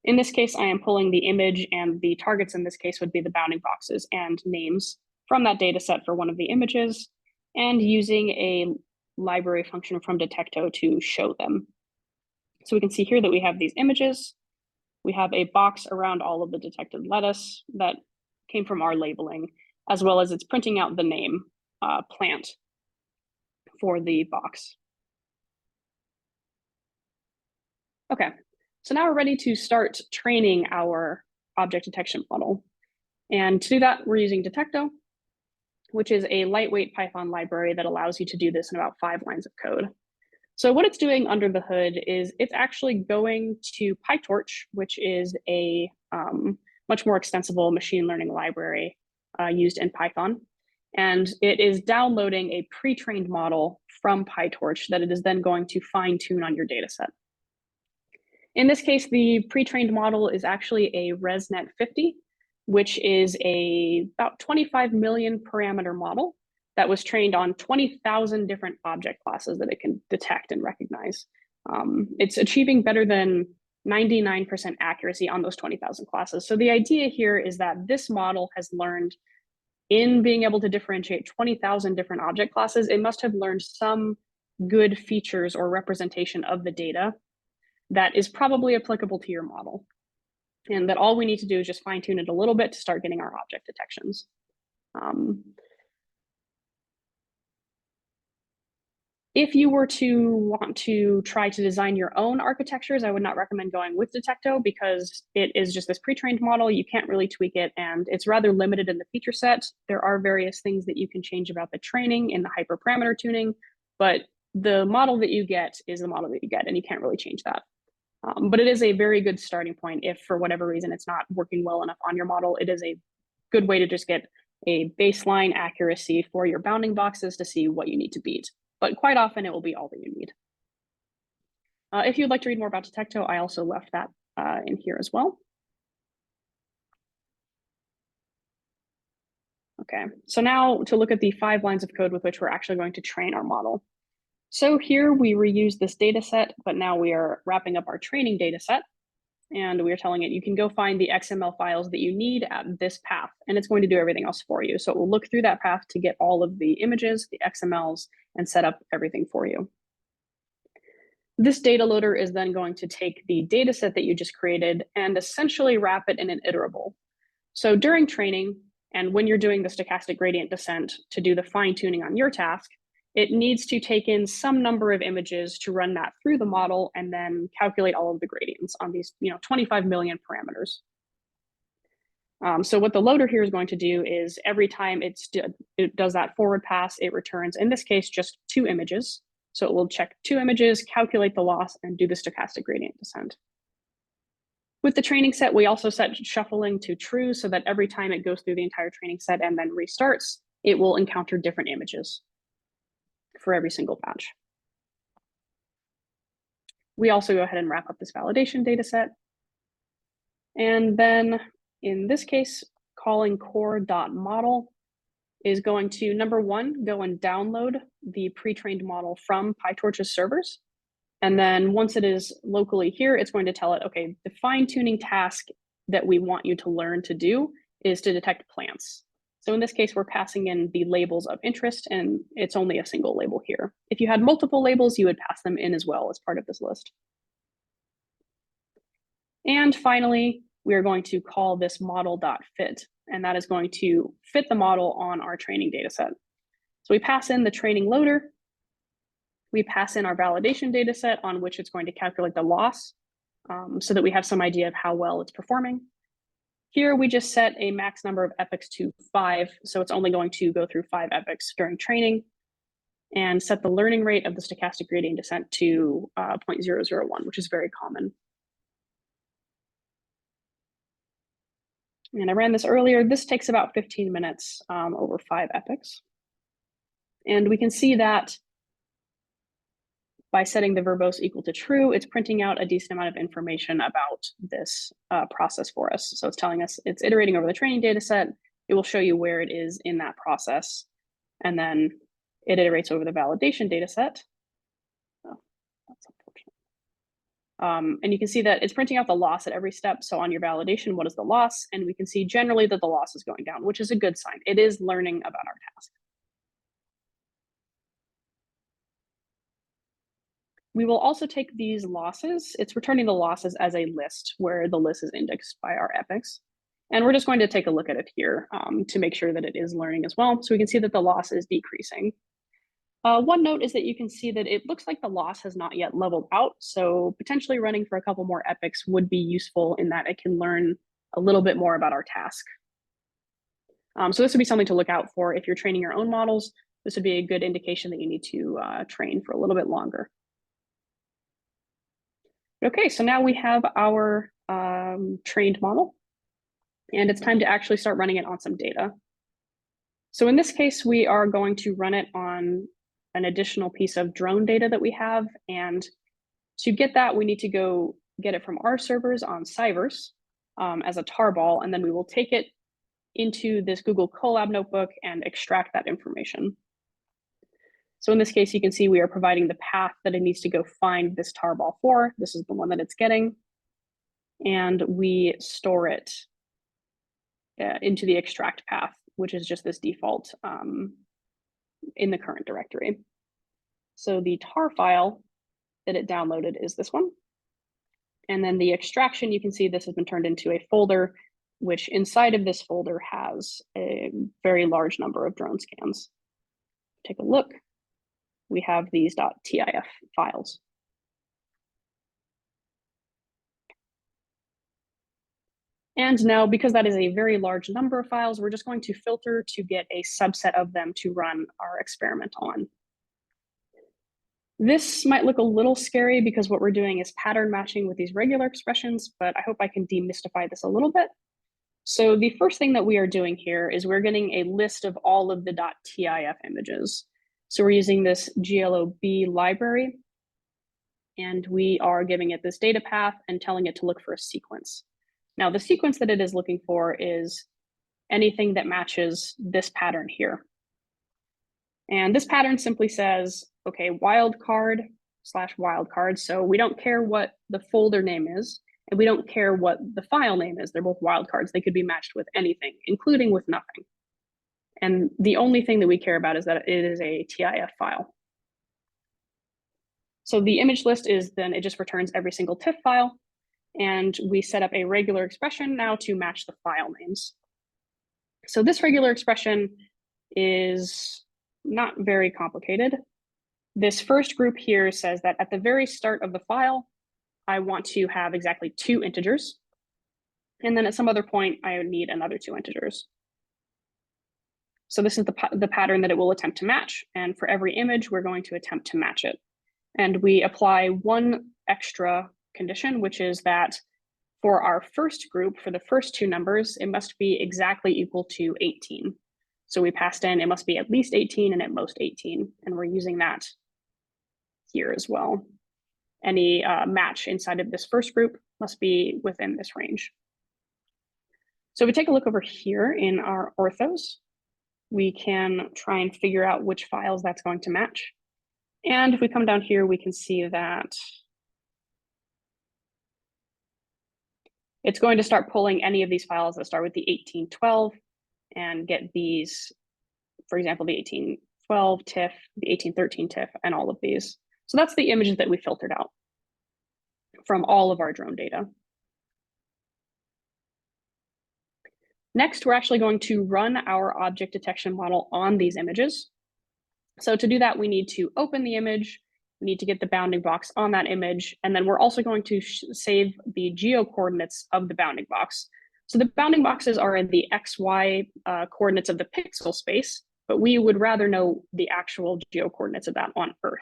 In this case, I am pulling the image, and the targets in this case would be the bounding boxes and names from that data set for one of the images, and using a library function from Detecto to show them. So we can see here that we have these images. We have a box around all of the detected lettuce that came from our labeling, as well as it's printing out the name plant for the box. Okay, so now we're ready to start training our object detection model. And to do that, we're using Detecto, which is a lightweight Python library that allows you to do this in about 5 lines of code. So what it's doing under the hood is it's actually going to PyTorch, which is a much more extensible machine learning library used in Python. And it is downloading a pre-trained model from PyTorch that it is then going to fine tune on your data set. In this case, the pre-trained model is actually a ResNet 50, which is about 25 million parameter model that was trained on 20,000 different object classes that it can detect and recognize. It's achieving better than 99% accuracy on those 20,000 classes. So the idea here is that this model has learned, in being able to differentiate 20,000 different object classes, it must have learned some good features or representation of the data that is probably applicable to your model. And that all we need to do is just fine tune it a little bit to start getting our object detections. If you were to want to try to design your own architectures, I would not recommend going with Detecto because it is just this pre-trained model. You can't really tweak it, and it's rather limited in the feature set. There are various things that you can change about the training in the hyperparameter tuning, but the model that you get is the model that you get, and you can't really change that. But it is a very good starting point if for whatever reason it's not working well enough on your model. It is a good way to just get a baseline accuracy for your bounding boxes to see what you need to beat. But quite often it will be all that you need. If you'd like to read more about Detecto, I also left that in here as well. Okay, so now to look at the 5 lines of code with which we're actually going to train our model. So here we reuse this data set, but now we are wrapping up our training data set. And we are telling it you can go find the XML files that you need at this path, and it's going to do everything else for you. So it will look through that path to get all of the images, the XMLs, and set up everything for you. This data loader is then going to take the data set that you just created and essentially wrap it in an iterable. So during training, and when you're doing the stochastic gradient descent to do the fine tuning on your task, it needs to take in some number of images to run that through the model and then calculate all of the gradients on these 25 million parameters. So what the loader here is going to do is every time it does that forward pass, it returns, in this case, just 2 images. So it will check 2 images, calculate the loss, and do the stochastic gradient descent. With the training set, we also set shuffling to true so that every time it goes through the entire training set and then restarts, it will encounter different images for every single batch. We also go ahead and wrap up this validation data set. And then in this case, calling core.model is going to, number 1, go and download the pre-trained model from PyTorch's servers. And then once it is locally here, it's going to tell it, okay, the fine-tuning task that we want you to learn to do is to detect plants. So in this case, we're passing in the labels of interest, and it's only a single label here. If you had multiple labels, you would pass them in as well as part of this list. And finally, we are going to call this model.fit, and that is going to fit the model on our training data set. So we pass in the training loader, we pass in our validation data set on which it's going to calculate the loss so that we have some idea of how well it's performing. Here we just set a max number of epochs to 5, so it's only going to go through 5 epochs during training, and set the learning rate of the stochastic gradient descent to 0.001, which is very common. And I ran this earlier. This takes about 15 minutes over 5 epochs. And we can see that by setting the verbose equal to true, it's printing out a decent amount of information about this process for us. So it's telling us it's iterating over the training data set. It will show you where it is in that process. And then it iterates over the validation data set. Oh, that's unfortunate. And you can see that it's printing out the loss at every step. So on your validation, what is the loss? And we can see generally that the loss is going down, which is a good sign. It is learning about our task. We will also take these losses. It's returning the losses as a list where the list is indexed by our epochs. And we're just going to take a look at it here to make sure that it is learning as well. So we can see that the loss is decreasing. One note is that you can see that it looks like the loss has not yet leveled out. So potentially running for a couple more epochs would be useful in that it can learn a little bit more about our task. So this would be something to look out for if you're training your own models. This would be a good indication that you need to train for a little bit longer. Okay, so now we have our trained model, and it's time to actually start running it on some data. So in this case, we are going to run it on an additional piece of drone data that we have. And to get that, we need to go get it from our servers on Cyverse as a tarball, and then we will take it into this Google Colab notebook and extract that information. So in this case, you can see we are providing the path that it needs to go find this tarball for. This is the one that it's getting. And we store it into the extract path, which is just this default in the current directory. So the tar file that it downloaded is this one. And then the extraction, you can see this has been turned into a folder, which inside of this folder has a very large number of drone scans. Take a look. We have these .tif files. And now, because that is a very large number of files, we're just going to filter to get a subset of them to run our experiment on. This might look a little scary because what we're doing is pattern matching with these regular expressions, but I hope I can demystify this a little bit. So the first thing that we are doing here is we're getting a list of all of the .tif images. So we're using this glob library, and we are giving it this data path and telling it to look for a sequence. Now, the sequence that it is looking for is anything that matches this pattern here. And this pattern simply says, okay, wildcard/wildcard. So we don't care what the folder name is, and we don't care what the file name is. They're both wildcards. They could be matched with anything, including with nothing. And the only thing that we care about is that it is a TIF file. So the image list is then it just returns every single TIFF file. And we set up a regular expression now to match the file names. So this regular expression is not very complicated. This first group here says that at the very start of the file, I want to have exactly 2 integers. And then at some other point, I would need another 2 integers. So this is the pattern that it will attempt to match. And for every image, we're going to attempt to match it. And we apply one extra condition, which is that for our first group, for the first 2 numbers, it must be exactly equal to 18. So we passed in, it must be at least 18 and at most 18. And we're using that here as well. Any match inside of this first group must be within this range. So if we take a look over here in our orthos, we can try and figure out which files that's going to match. And if we come down here, we can see that it's going to start pulling any of these files that start with the 1812 and get these, for example, the 1812 TIFF, the 1813 TIFF, and all of these. So that's the images that we filtered out from all of our drone data. Next, we're actually going to run our object detection model on these images. So to do that, we need to open the image, we need to get the bounding box on that image, and then we're also going to save the geo coordinates of the bounding box. So the bounding boxes are in the XY coordinates of the pixel space, but we would rather know the actual geo coordinates of that on Earth.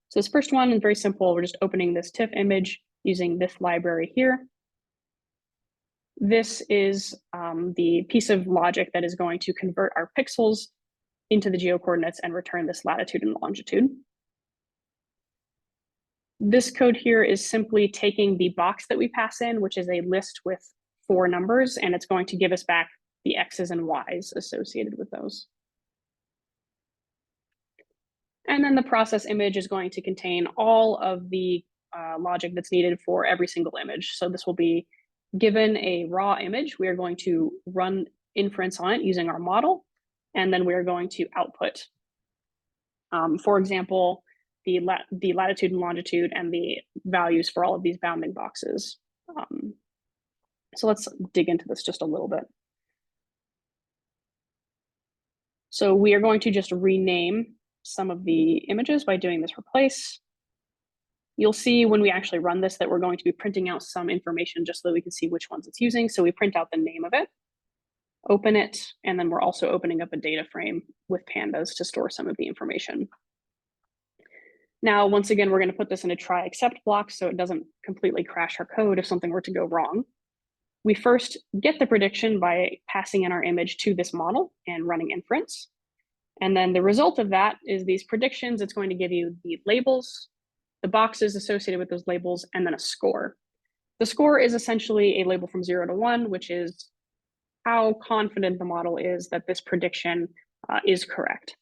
So this first one is very simple. We're just opening this TIFF image using this library here. This is the piece of logic that is going to convert our pixels into the geo coordinates and return this latitude and longitude. This code here is simply taking the box that we pass in, which is a list with 4 numbers, and it's going to give us back the X's and Y's associated with those. And then the process image is going to contain all of the logic that's needed for every single image. So this will be given a raw image. We are going to run inference on it using our model, and then we are going to output, for example, the latitude and longitude and the values for all of these bounding boxes. So let's dig into this just a little bit. So we are going to just rename some of the images by doing this replace. You'll see when we actually run this that we're going to be printing out some information just so that we can see which ones it's using. So we print out the name of it, open it, and then we're also opening up a data frame with pandas to store some of the information. Now, once again, we're going to put this in a try except block so it doesn't completely crash our code if something were to go wrong. We first get the prediction by passing in our image to this model and running inference. And then the result of that is these predictions. It's going to give you the labels, the boxes associated with those labels, and then a score. The score is essentially a label from 0 to 1, which is how confident the model is that this prediction is correct.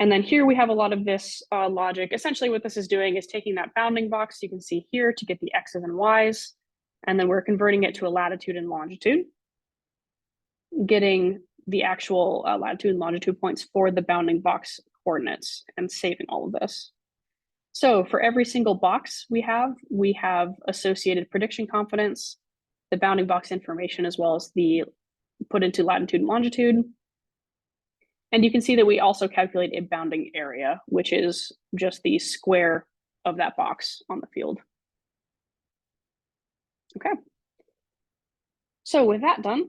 And then here we have a lot of this logic. Essentially what this is doing is taking that bounding box you can see here to get the X's and Y's, and then we're converting it to a latitude and longitude, getting the actual latitude and longitude points for the bounding box coordinates and saving all of this. So for every single box we have associated prediction confidence, the bounding box information, as well as the put into latitude and longitude. And you can see that we also calculate a bounding area, which is just the square of that box on the field. Okay. So with that done,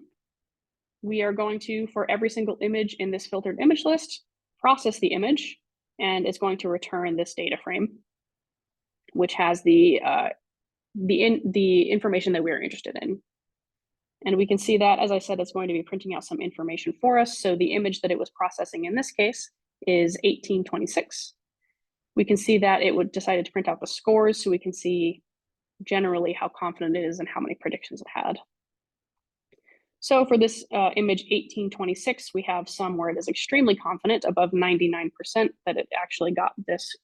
we are going to, for every single image in this filtered image list, process the image, and it's going to return this data frame, which has the information that we're interested in. And we can see that, as I said, it's going to be printing out some information for us. So the image that it was processing in this case is 1826. We can see that it decided to print out the scores, so we can see generally how confident it is and how many predictions it had. So for this image 1826, we have some where it is extremely confident, above 99%, that it actually got this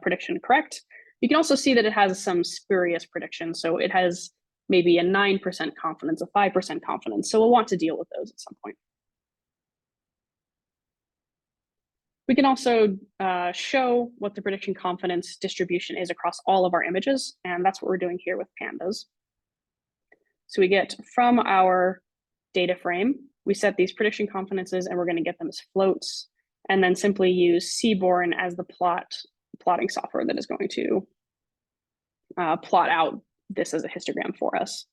prediction correct. You can also see that it has some spurious predictions. So it has maybe a 9% confidence, a 5% confidence. So we'll want to deal with those at some point. We can also show what the prediction confidence distribution is across all of our images. And that's what we're doing here with pandas. So we get from our data frame, we set these prediction confidences and we're going to get them as floats, and then simply use Seaborn as the plotting software that is going to plot out this as a histogram for us.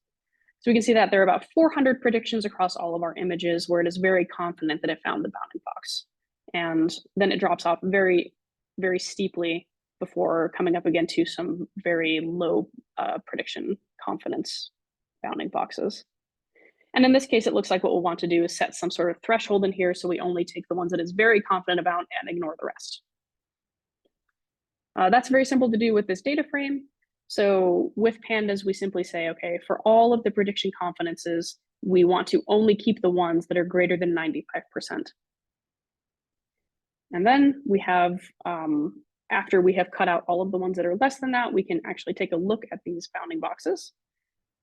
So we can see that there are about 400 predictions across all of our images where it is very confident that it found the bounding box. And then it drops off very, very steeply before coming up again to some very low prediction confidence bounding boxes. And in this case, it looks like what we'll want to do is set some sort of threshold in here so we only take the ones that it's very confident about and ignore the rest. That's very simple to do with this data frame. So with pandas, we simply say, okay, for all of the prediction confidences, we want to only keep the ones that are greater than 95%. And then we have, after we have cut out all of the ones that are less than that, we can actually take a look at these bounding boxes.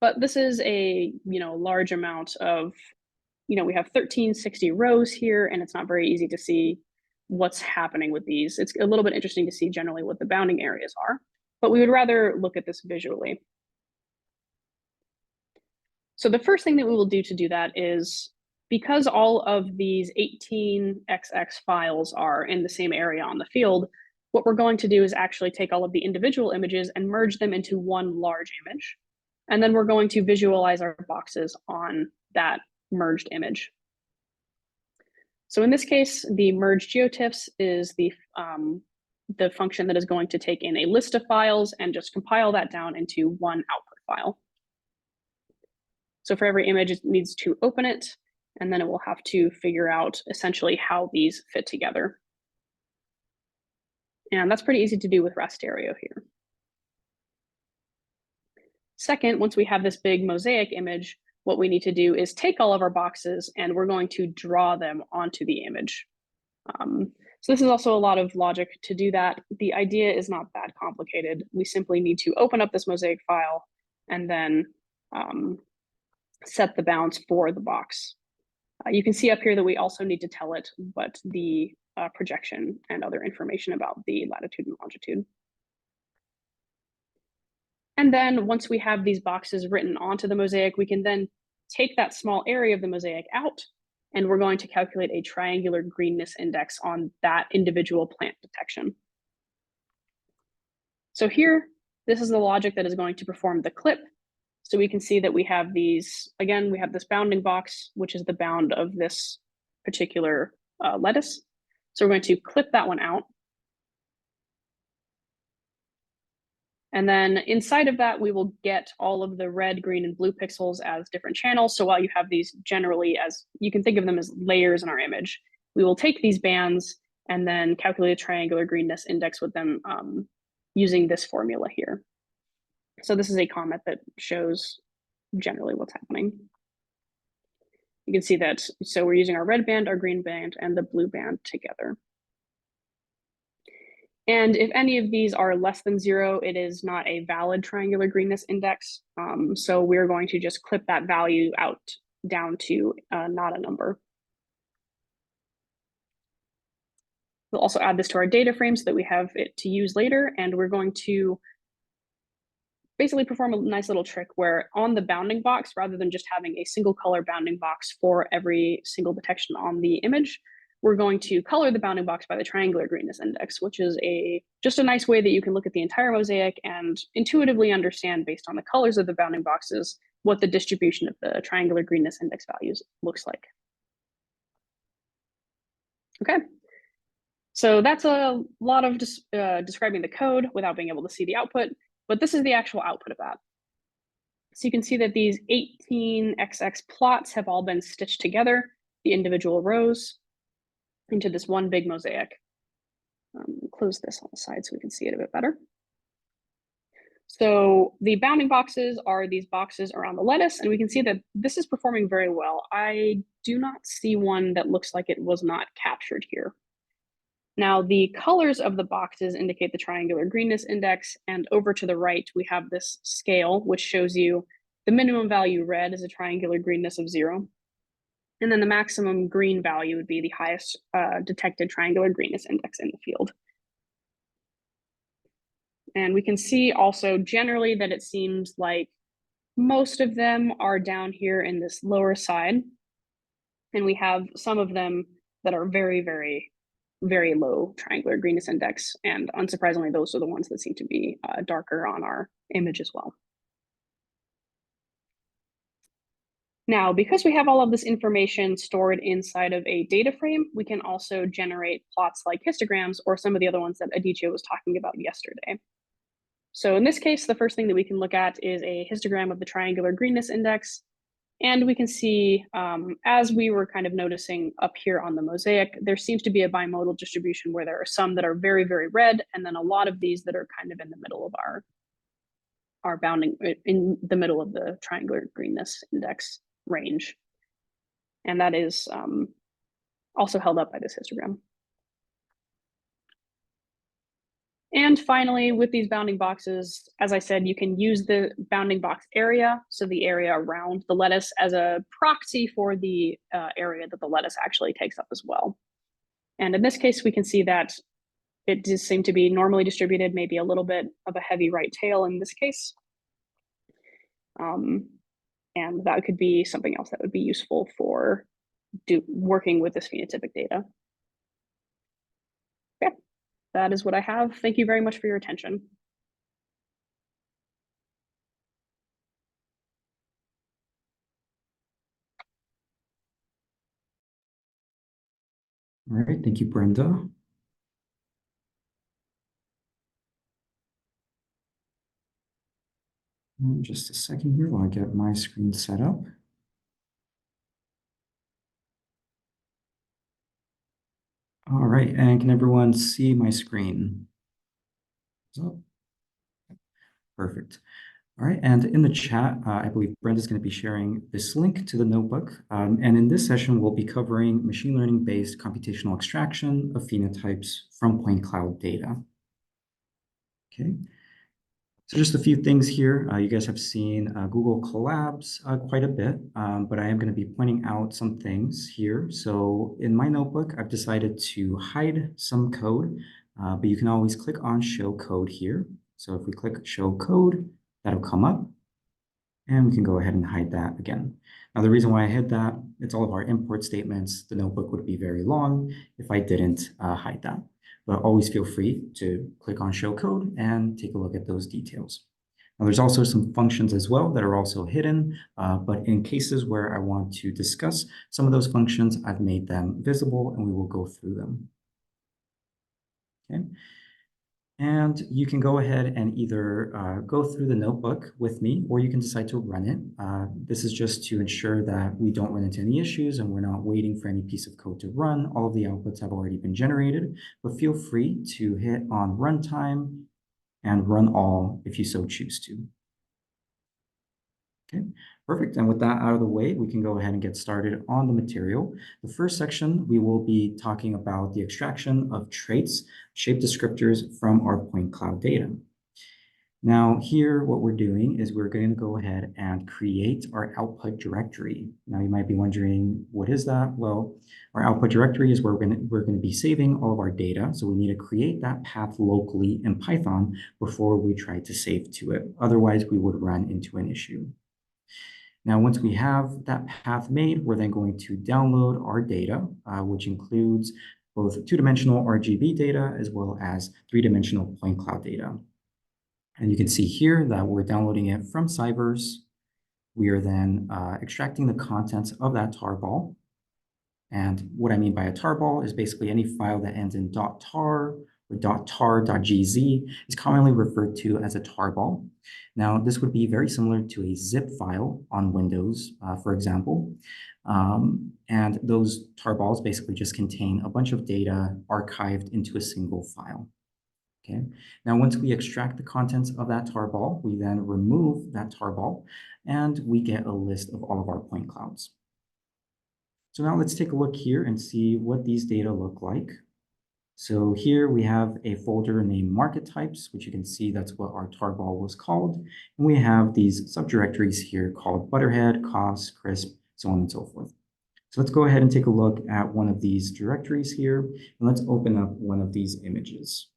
But this is a large amount of, we have 1360 rows here, and it's not very easy to see what's happening with these. It's a little bit interesting to see generally what the bounding areas are, but we would rather look at this visually. So the first thing that we will do to do that is, because all of these 18xx files are in the same area on the field, what we're going to do is actually take all of the individual images and merge them into one large image. And then we're going to visualize our boxes on that merged image. So in this case, the merge geotiffs is the function that is going to take in a list of files and just compile that down into one output file. So for every image, it needs to open it, and then it will have to figure out essentially how these fit together. And that's pretty easy to do with rasterio here. Second, once we have this big mosaic image, what we need to do is take all of our boxes and we're going to draw them onto the image. So this is also a lot of logic to do that. The idea is not that complicated. We simply need to open up this mosaic file and then set the bounds for the box. You can see up here that we also need to tell it what the projection and other information about the latitude and longitude. And then once we have these boxes written onto the mosaic, we can then take that small area of the mosaic out, and we're going to calculate a triangular greenness index on that individual plant detection. So here, this is the logic that is going to perform the clip. So we can see that we have these, again, we have this bounding box, which is the bound of this particular lettuce. So we're going to clip that one out. And then inside of that, we will get all of the red, green, and blue pixels as different channels. So while you have these generally as, you can think of them as layers in our image, we will take these bands and then calculate a triangular greenness index with them using this formula here. So this is a comment that shows generally what's happening. You can see that, so we're using our red band, our green band, and the blue band together. And if any of these are less than 0, it is not a valid triangular greenness index. So we're going to just clip that value out down to not a number. We'll also add this to our data frame so that we have it to use later. And we're going to basically perform a nice little trick where on the bounding box, rather than just having a single color bounding box for every single detection on the image, we're going to color the bounding box by the triangular greenness index, which is just a nice way that you can look at the entire mosaic and intuitively understand, based on the colors of the bounding boxes, what the distribution of the triangular greenness index values looks like. Okay, so that's a lot of describing the code without being able to see the output, but this is the actual output of that. So you can see that these 18xx plots have all been stitched together, the individual rows, into this one big mosaic. Close this on the side so we can see it a bit better. So the bounding boxes are these boxes around the lettuce, and we can see that this is performing very well. I do not see one that looks like it was not captured here. Now, the colors of the boxes indicate the triangular greenness index, and over to the right, we have this scale, which shows you the minimum value red is a triangular greenness of 0. And then the maximum green value would be the highest detected triangular greenness index in the field. And we can see also generally that it seems like most of them are down here in this lower side. And we have some of them that are very, very, very low triangular greenness index. And unsurprisingly, those are the ones that seem to be darker on our image as well. Now, because we have all of this information stored inside of a data frame, we can also generate plots like histograms or some of the other ones that Aditya was talking about yesterday. So in this case, the first thing that we can look at is a histogram of the triangular greenness index. And we can see, as we were kind of noticing up here on the mosaic, there seems to be a bimodal distribution where there are some that are very, very red, and then a lot of these that are kind of in the middle of our bounding, in the middle of the triangular greenness index range. And that is also held up by this histogram. And finally, with these bounding boxes, as I said, you can use the bounding box area, so the area around the lettuce, as a proxy for the area that the lettuce actually takes up as well. And in this case, we can see that it does seem to be normally distributed, maybe a little bit of a heavy right tail in this case. And that could be something else that would be useful for working with this phenotypic data. Okay, that is what I have. Thank you very much for your attention. All right, thank you, Brenda. Just a second here while I get my screen set up. All right, and can everyone see my screen? So, perfect. All right, and in the chat, I believe Brenda's going to be sharing this link to the notebook. And in this session, we'll be covering machine learning-based computational extraction of phenotypes from point cloud data. Okay. So just a few things here. You guys have seen Google Colabs quite a bit, but I am going to be pointing out some things here. So in my notebook, I've decided to hide some code, but you can always click on Show Code here. So if we click Show Code, that'll come up, and we can go ahead and hide that again. Now, the reason why I hid that, it's all of our import statements. The notebook would be very long if I didn't hide that. But always feel free to click on Show Code and take a look at those details. Now, there's also some functions as well that are also hidden, but in cases where I want to discuss some of those functions, I've made them visible, and we will go through them. Okay. And you can go ahead and either go through the notebook with me, or you can decide to run it. This is just to ensure that we don't run into any issues and we're not waiting for any piece of code to run. All of the outputs have already been generated, but feel free to hit on runtime and run all if you so choose to. Okay, perfect. And with that out of the way, we can go ahead and get started on the material. The first section, we will be talking about the extraction of traits, shape descriptors from our point cloud data. Now here, what we're doing is we're going to go ahead and create our output directory. Now you might be wondering, what is that? Well, our output directory is where we're going to be saving all of our data. So we need to create that path locally in Python before we try to save to it. Otherwise, we would run into an issue. Now, once we have that path made, we're then going to download our data, which includes both two-dimensional RGB data as well as three-dimensional point cloud data. And you can see here that we're downloading it from Cyverse. We are then extracting the contents of that tarball. And what I mean by a tarball is basically any file that ends in .tar or .tar.gz is commonly referred to as a tarball. Now, this would be very similar to a zip file on Windows, for example. And those tarballs basically just contain a bunch of data archived into a single file. Okay. Now, once we extract the contents of that tarball, we then remove that tarball, and we get a list of all of our point clouds. So now let's take a look here and see what these data look like. So here we have a folder named market types, which you can see that's what our tarball was called. And we have these subdirectories here called Butterhead, Cost, Crisp, so on and so forth. So let's go ahead and take a look at one of these directories here, and let's open up one of these images.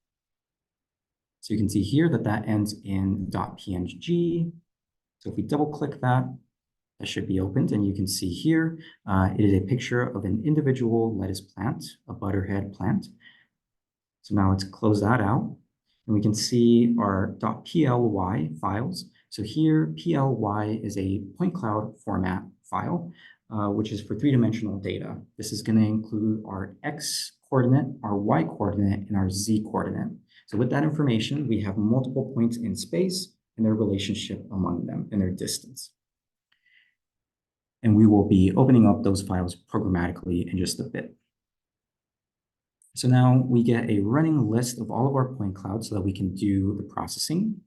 So you can see here that that ends in .png. So if we double click that, that should be opened, and you can see here, it is a picture of an individual lettuce plant, a butterhead plant. So now let's close that out, and we can see our .ply files. So here, ply is a point cloud format file, which is for three-dimensional data. This is going to include our x coordinate, our y coordinate, and our z coordinate. So with that information, we have multiple points in space and their relationship among them and their distance. And we will be opening up those files programmatically in just a bit. So now we get a running list of all of our point clouds so that we can do the processing.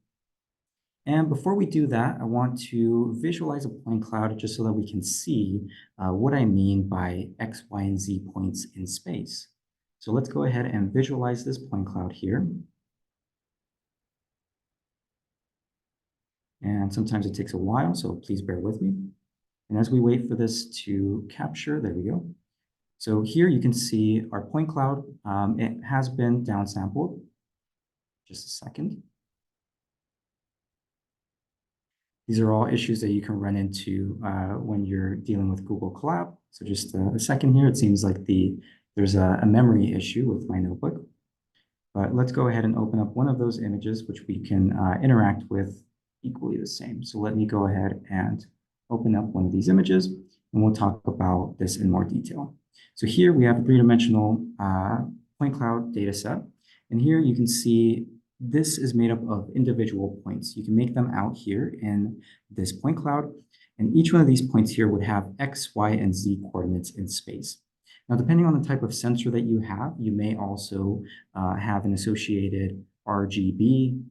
And before we do that, I want to visualize a point cloud just so that we can see what I mean by X, Y, and Z points in space. So let's go ahead and visualize this point cloud here. And sometimes it takes a while, so please bear with me. And as we wait for this to capture, there we go. So here you can see our point cloud. It has been downsampled. Just a second. These are all issues that you can run into when you're dealing with Google Colab. So just a second here. It seems like there's a memory issue with my notebook. But let's go ahead and open up one of those images, which we can interact with equally the same. So let me go ahead and open up one of these images, and we'll talk about this in more detail. So here we have a three-dimensional point cloud data set. And here you can see this is made up of individual points. You can make them out here in this point cloud. And each one of these points here would have X, Y, and Z coordinates in space. Now, depending on the type of sensor that you have, you may also have an associated RGB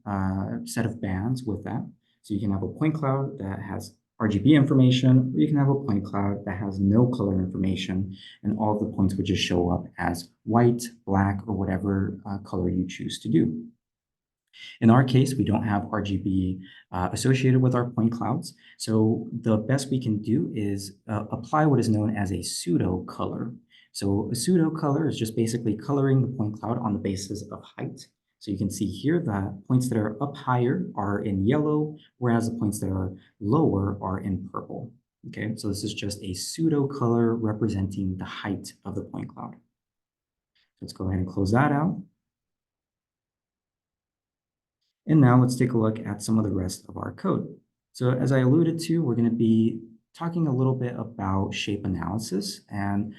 set of bands with that. So you can have a point cloud that has RGB information, or you can have a point cloud that has no color information, and all of the points would just show up as white, black, or whatever color you choose to do. In our case, we don't have RGB associated with our point clouds, so the best we can do is apply what is known as a pseudo color. So a pseudo color is just basically coloring the point cloud on the basis of height. So you can see here that points that are up higher are in yellow, whereas the points that are lower are in purple. Okay, so this is just a pseudo color representing the height of the point cloud. Let's go ahead and close that out. And now let's take a look at some of the rest of our code. So as I alluded to, we're going to be talking a little bit about shape analysis and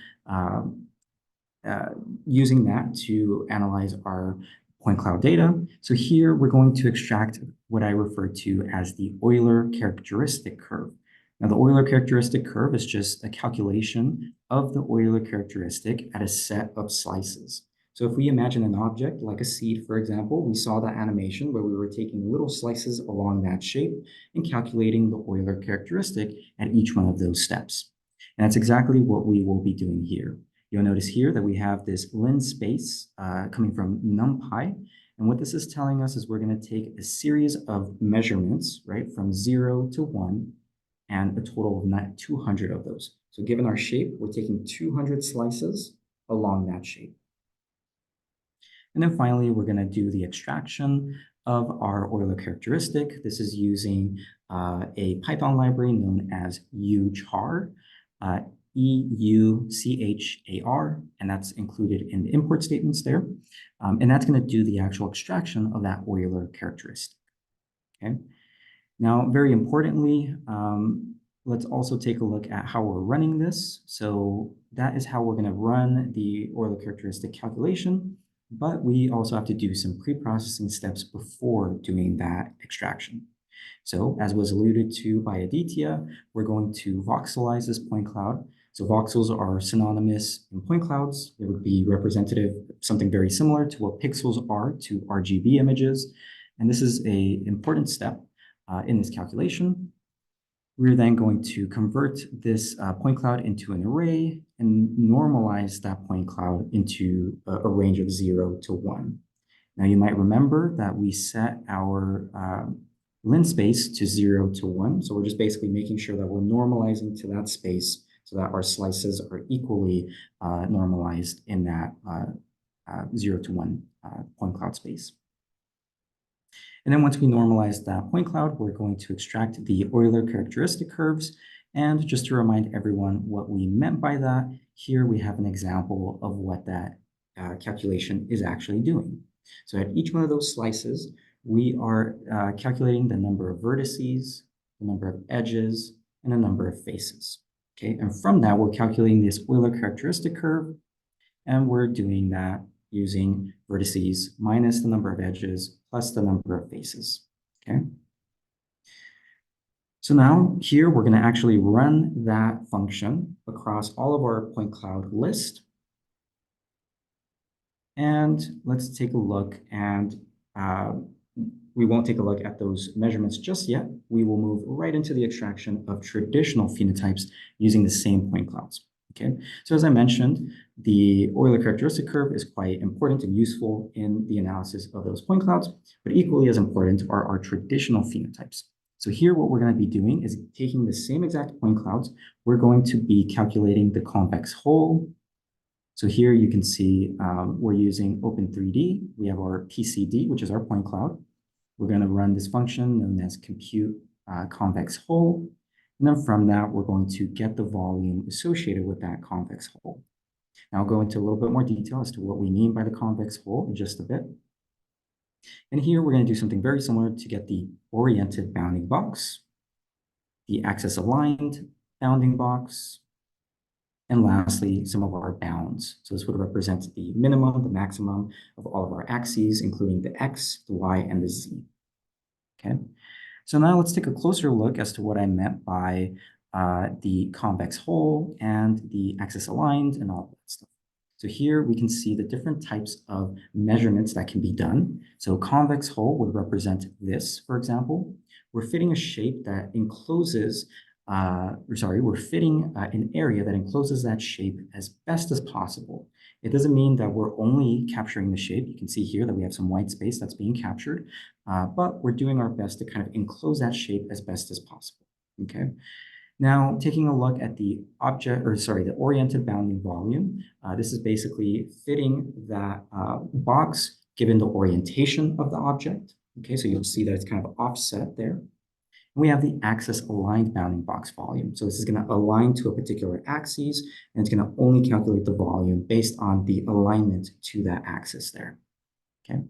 using that to analyze our point cloud data. So here we're going to extract what I refer to as the Euler characteristic curve. Now the Euler characteristic curve is just a calculation of the Euler characteristic at a set of slices. So if we imagine an object like a seed, for example, we saw that animation where we were taking little slices along that shape and calculating the Euler characteristic at each one of those steps. And that's exactly what we will be doing here. You'll notice here that we have this lens space coming from NumPy. And what this is telling us is we're going to take a series of measurements, right, from 0 to 1, and a total of 200 of those. So given our shape, we're taking 200 slices along that shape. And then finally, we're going to do the extraction of our Euler characteristic. This is using a Python library known as UChar. EUCHAR, and that's included in the import statements there. And that's going to do the actual extraction of that Euler characteristic. Okay. Now, very importantly, let's also take a look at how we're running this. So that is how we're going to run the Euler characteristic calculation, but we also have to do some pre-processing steps before doing that extraction. So as was alluded to by Aditya, we're going to voxelize this point cloud. So voxels are synonymous in point clouds. It would be representative, something very similar to what pixels are to RGB images. And this is an important step in this calculation. We're then going to convert this point cloud into an array and normalize that point cloud into a range of 0 to 1. Now you might remember that we set our lin space to 0 to 1. So we're just basically making sure that we're normalizing to that space so that our slices are equally normalized in that 0 to 1 point cloud space. And then once we normalize that point cloud, we're going to extract the Euler characteristic curves. And just to remind everyone what we meant by that, here we have an example of what that calculation is actually doing. So at each one of those slices, we are calculating the number of vertices, the number of edges, and the number of faces. Okay, and from that, we're calculating this Euler characteristic curve, and we're doing that using vertices minus the number of edges plus the number of faces. Okay. So now here we're going to actually run that function across all of our point cloud list. And let's take a look, and we won't take a look at those measurements just yet. We will move right into the extraction of traditional phenotypes using the same point clouds. Okay, so as I mentioned, the Euler characteristic curve is quite important and useful in the analysis of those point clouds, but equally as important are our traditional phenotypes. So here what we're going to be doing is taking the same exact point clouds. We're going to be calculating the convex hull. So here you can see we're using Open3D. We have our PCD, which is our point cloud. We're going to run this function known as compute convex hull. And then from that, we're going to get the volume associated with that convex hull. Now I'll go into a little bit more detail as to what we mean by the convex hull in just a bit. And here we're going to do something very similar to get the oriented bounding box, the axis aligned bounding box, and lastly, some of our bounds. So this would represent the minimum, the maximum of all of our axes, including the X, the Y, and the Z. Okay. So now let's take a closer look as to what I meant by the convex hull and the axis aligned and all that stuff. So here we can see the different types of measurements that can be done. So convex hull would represent this, for example. We're fitting a shape that encloses, we're fitting an area that encloses that shape as best as possible. It doesn't mean that we're only capturing the shape. You can see here that we have some white space that's being captured, but we're doing our best to kind of enclose that shape as best as possible, okay? Now, taking a look at the the oriented bounding volume, this is basically fitting that box given the orientation of the object, okay? So you'll see that it's kind of offset there. We have the axis aligned bounding box volume. So this is going to align to a particular axis, and it's going to only calculate the volume based on the alignment to that axis there. Okay,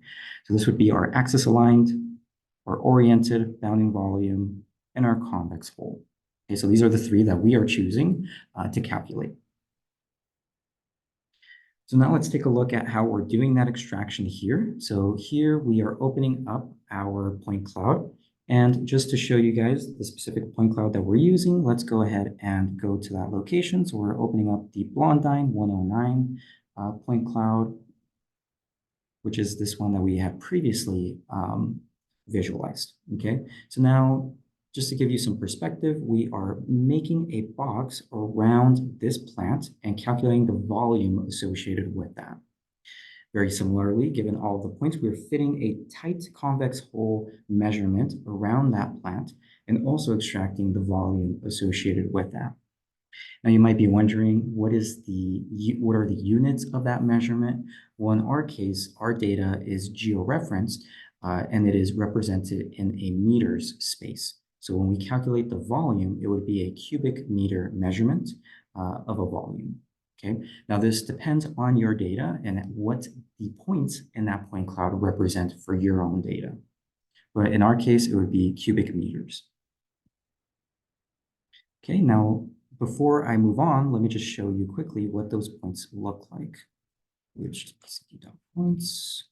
so this would be our axis aligned, our oriented bounding volume, and our convex hull. Okay, so these are the three that we are choosing to calculate. So now let's take a look at how we're doing that extraction here. So here we are opening up our point cloud. And just to show you guys the specific point cloud that we're using, let's go ahead and go to that location. So we're opening up the Blondine 109 point cloud, which is this one that we had previously visualized, okay? So now, just to give you some perspective, we are making a box around this plant and calculating the volume associated with that. Very similarly, given all of the points, we're fitting a tight convex hull measurement around that plant and also extracting the volume associated with that. Now you might be wondering, what are the units of that measurement? Well, in our case, our data is georeferenced and it is represented in a meters space. So when we calculate the volume, it would be a cubic meter measurement of a volume. Okay, now this depends on your data and what the points in that point cloud represent for your own data. But in our case, it would be cubic meters. Okay, now before I move on, let me just show you quickly what those points look like. Which points.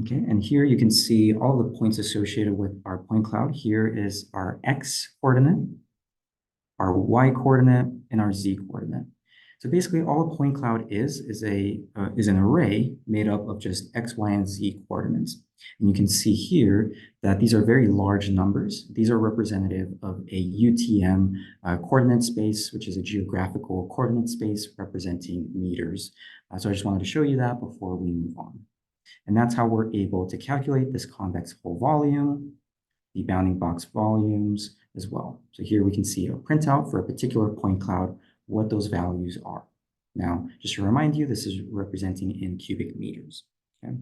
Okay, and here you can see all the points associated with our point cloud. Here is our x coordinate, our y coordinate, and our z coordinate. So basically, all a point cloud is an array made up of just x, y, and z coordinates. And you can see here that these are very large numbers. These are representative of a UTM coordinate space, which is a geographical coordinate space representing meters. So I just wanted to show you that before we move on. And that's how we're able to calculate this convex hull volume, the bounding box volumes as well. So here we can see a printout for a particular point cloud, what those values are. Now, just to remind you, this is representing in cubic meters. Okay?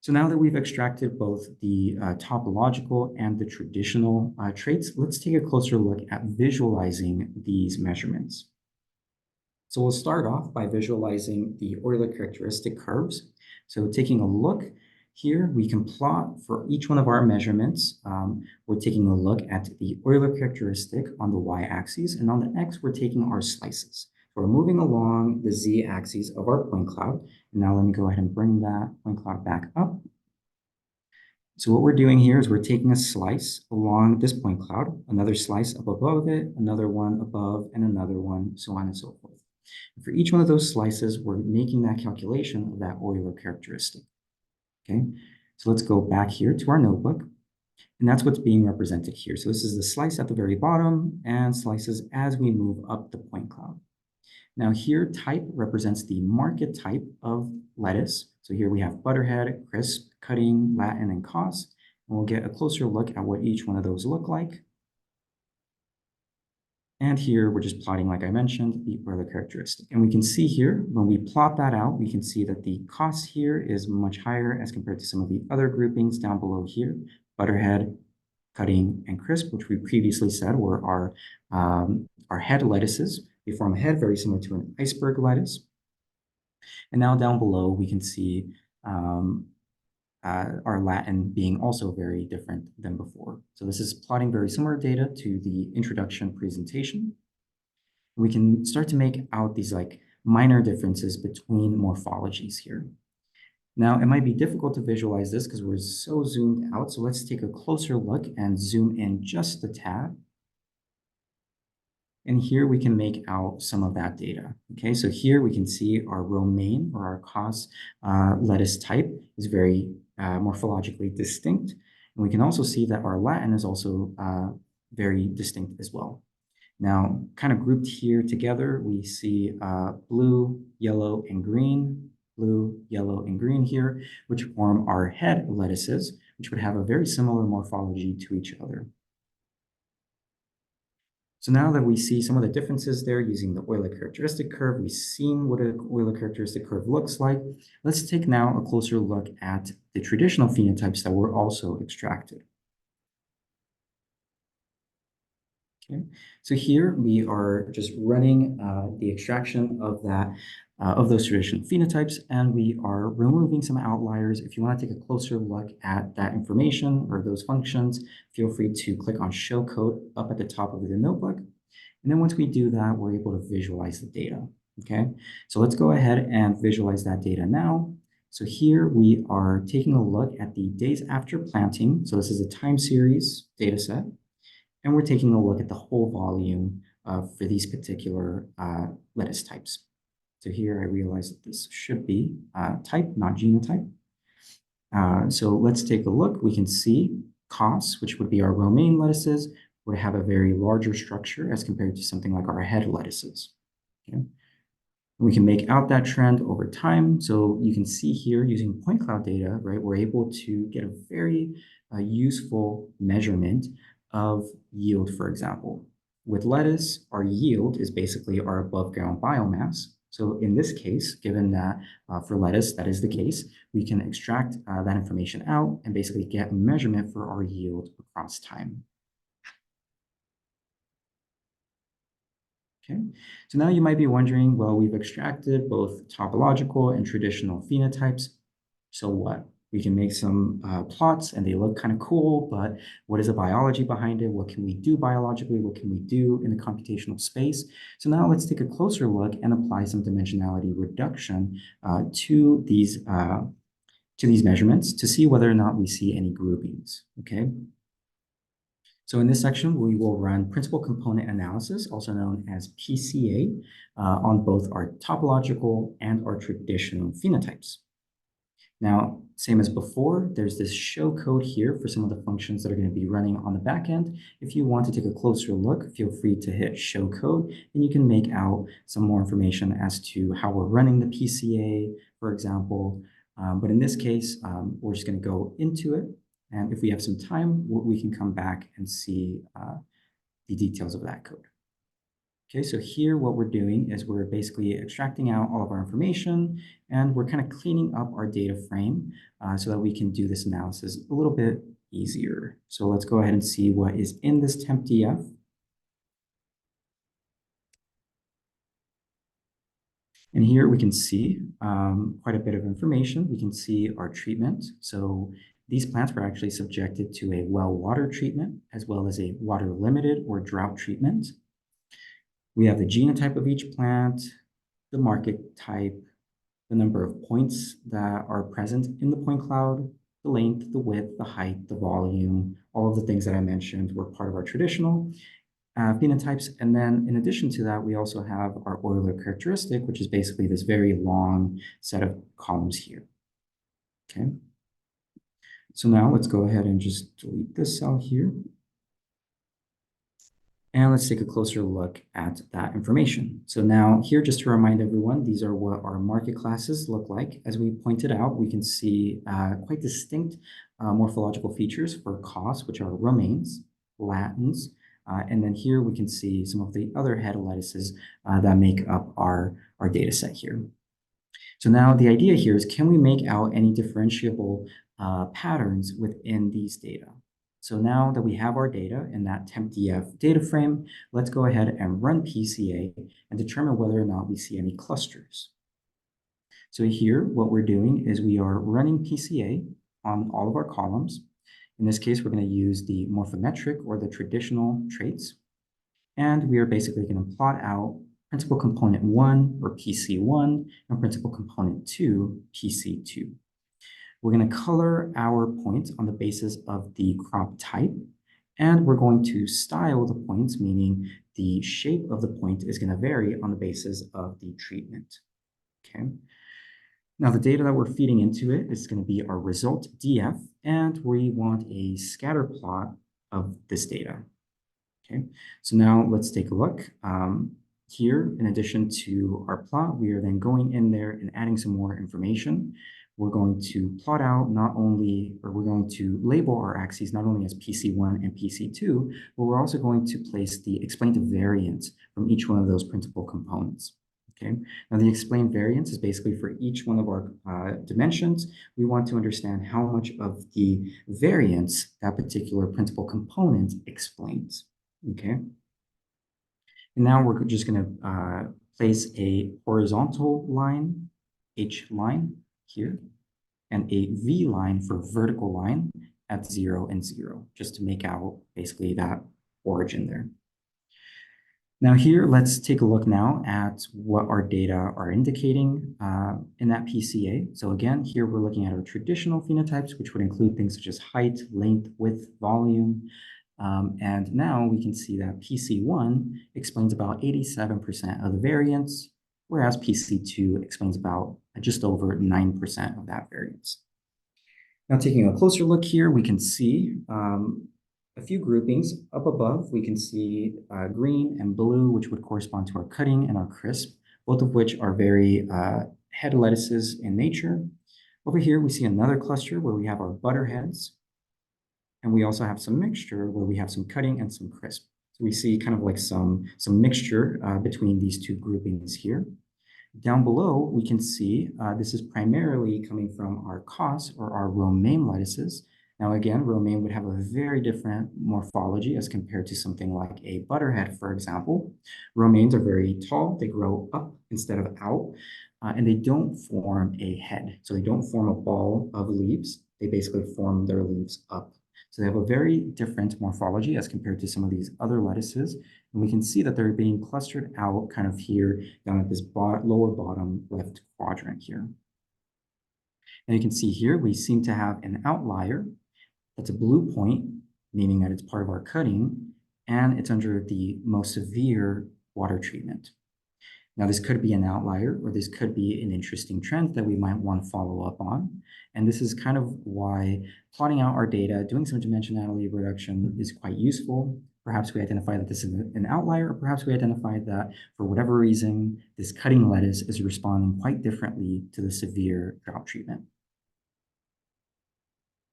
So now that we've extracted both the topological and the traditional traits, let's take a closer look at visualizing these measurements. So we'll start off by visualizing the Euler characteristic curves. So taking a look here, we can plot for each one of our measurements. We're taking a look at the Euler characteristic on the y-axis, and on the x, we're taking our slices. We're moving along the z-axis of our point cloud. And now let me go ahead and bring that point cloud back up. So what we're doing here is we're taking a slice along this point cloud, another slice up above it, another one above, and another one, so on and so forth. And for each one of those slices, we're making that calculation of that Euler characteristic. Okay, so let's go back here to our notebook, and that's what's being represented here. So this is the slice at the very bottom and slices as we move up the point cloud. Now here, type represents the market type of lettuce. So here we have butterhead, crisp, cutting, Latin, and cos. And we'll get a closer look at what each one of those look like. And here we're just plotting, like I mentioned, the Euler characteristic. And we can see here, when we plot that out, we can see that the cost here is much higher as compared to some of the other groupings down below here. Butterhead, cutting, and crisp, which we previously said were our head lettuces. They form a head very similar to an iceberg lettuce. And now down below, we can see our Latin being also very different than before. So this is plotting very similar data to the introduction presentation. We can start to make out these like minor differences between morphologies here. Now, it might be difficult to visualize this because we're so zoomed out. So let's take a closer look and zoom in just a tad. And here we can make out some of that data. Okay, so here we can see our romaine or our cos lettuce type is very morphologically distinct. And we can also see that our Latin is also very distinct as well. Now, kind of grouped here together, we see blue, yellow, and green, blue, yellow, and green here, which form our head lettuces, which would have a very similar morphology to each other. So now that we see some of the differences there using the Euler characteristic curve, we've seen what an Euler characteristic curve looks like. Let's take now a closer look at the traditional phenotypes that were also extracted. Okay, so here we are just running the extraction of those traditional phenotypes, and we are removing some outliers. If you want to take a closer look at that information or those functions, feel free to click on Show Code up at the top of the notebook. And then once we do that, we're able to visualize the data. Okay, so let's go ahead and visualize that data now. So here we are taking a look at the days after planting. So this is a time series data set. And we're taking a look at the whole volume for these particular lettuce types. So here I realize that this should be type, not genotype. So let's take a look. We can see cos, which would be our romaine lettuces, would have a very larger structure as compared to something like our head lettuces. Okay? We can make out that trend over time. So you can see here using point cloud data, right, we're able to get a very useful measurement of yield, for example. With lettuce, our yield is basically our above ground biomass. So in this case, given that for lettuce, that is the case, we can extract that information out and basically get a measurement for our yield across time. Okay, so now you might be wondering, well, we've extracted both topological and traditional phenotypes. So what? We can make some plots and they look kind of cool, but what is the biology behind it? What can we do biologically? What can we do in the computational space? So now let's take a closer look and apply some dimensionality reduction to these to these measurements to see whether or not we see any groupings, okay? So in this section, we will run principal component analysis, also known as PCA, on both our topological and our traditional phenotypes. Now, same as before, there's this show code here for some of the functions that are going to be running on the back end. If you want to take a closer look, feel free to hit show code, and you can make out some more information as to how we're running the PCA, for example. But in this case, we're just going to go into it. And if we have some time, we can come back and see the details of that code. Okay, so here what we're doing is we're basically extracting out all of our information, and we're kind of cleaning up our data frame so that we can do this analysis a little bit easier. So let's go ahead and see what is in this temp.df. And here we can see quite a bit of information. We can see our treatment. So these plants were actually subjected to a well water treatment, as well as a water limited or drought treatment. We have the genotype of each plant, the market type, the number of points that are present in the point cloud, the length, the width, the height, the volume, all of the things that I mentioned were part of our traditional phenotypes. And then in addition to that, we also have our Euler characteristic, which is basically this very long set of columns here. Okay. So now let's go ahead and just delete this cell here. And let's take a closer look at that information. So now here, just to remind everyone, these are what our market classes look like. As we pointed out, we can see quite distinct morphological features for costs, which are romaines, latins, and then here we can see some of the other head lattices that make up our data set here. So now the idea here is, can we make out any differentiable patterns within these data? So now that we have our data in that temp.df data frame, let's go ahead and run PCA and determine whether or not we see any clusters. So here, what we're doing is we are running PCA on all of our columns. In this case, we're going to use the morphometric or the traditional traits. And we are basically going to plot out principal component 1, or PC1, and principal component 2, PC2. We're going to color our points on the basis of the crop type, and we're going to style the points, meaning the shape of the point is going to vary on the basis of the treatment. Okay. Now, the data that we're feeding into it is going to be our result DF, and we want a scatter plot of this data. Okay, so now let's take a look. Here, in addition to our plot, we are then going in there and adding some more information. We're going to plot out we're going to label our axes not only as PC1 and PC2, but we're also going to place the explained variance from each one of those principal components. Okay, now the explained variance is basically for each one of our dimensions. We want to understand how much of the variance that particular principal component explains. Okay, and now we're just going to place a horizontal line, H line here, and a V line for vertical line at 0 and 0, just to make out basically that origin there. Now here, let's take a look now at what our data are indicating in that PCA. So again, here we're looking at our traditional phenotypes, which would include things such as height, length, width, volume. And now we can see that PC1 explains about 87% of the variance, whereas PC2 explains about just over 9% of that variance. Now, taking a closer look here, we can see a few groupings. Up above, we can see green and blue, which would correspond to our cutting and our crisp, both of which are very head lettuces in nature. Over here, we see another cluster where we have our butterheads, and we also have some mixture where we have some cutting and some crisp. So we see kind of like some mixture between these two groupings here. Down below, we can see this is primarily coming from our cos or our romaine lettuces. Now again, romaine would have a very different morphology as compared to something like a butterhead, for example. Romaines are very tall, they grow up instead of out, and they don't form a head. So they don't form a ball of leaves, they basically form their leaves up. So they have a very different morphology as compared to some of these other lettuces. And we can see that they're being clustered out kind of here down at this lower bottom left quadrant here. And you can see here, we seem to have an outlier. That's a blue point, meaning that it's part of our cutting, and it's under the most severe water treatment. Now, this could be an outlier, or this could be an interesting trend that we might want to follow up on. And this is kind of why plotting out our data, doing some dimensionality reduction is quite useful. Perhaps we identify that this is an outlier, or perhaps we identify that for whatever reason, this cutting lettuce is responding quite differently to the severe drought treatment.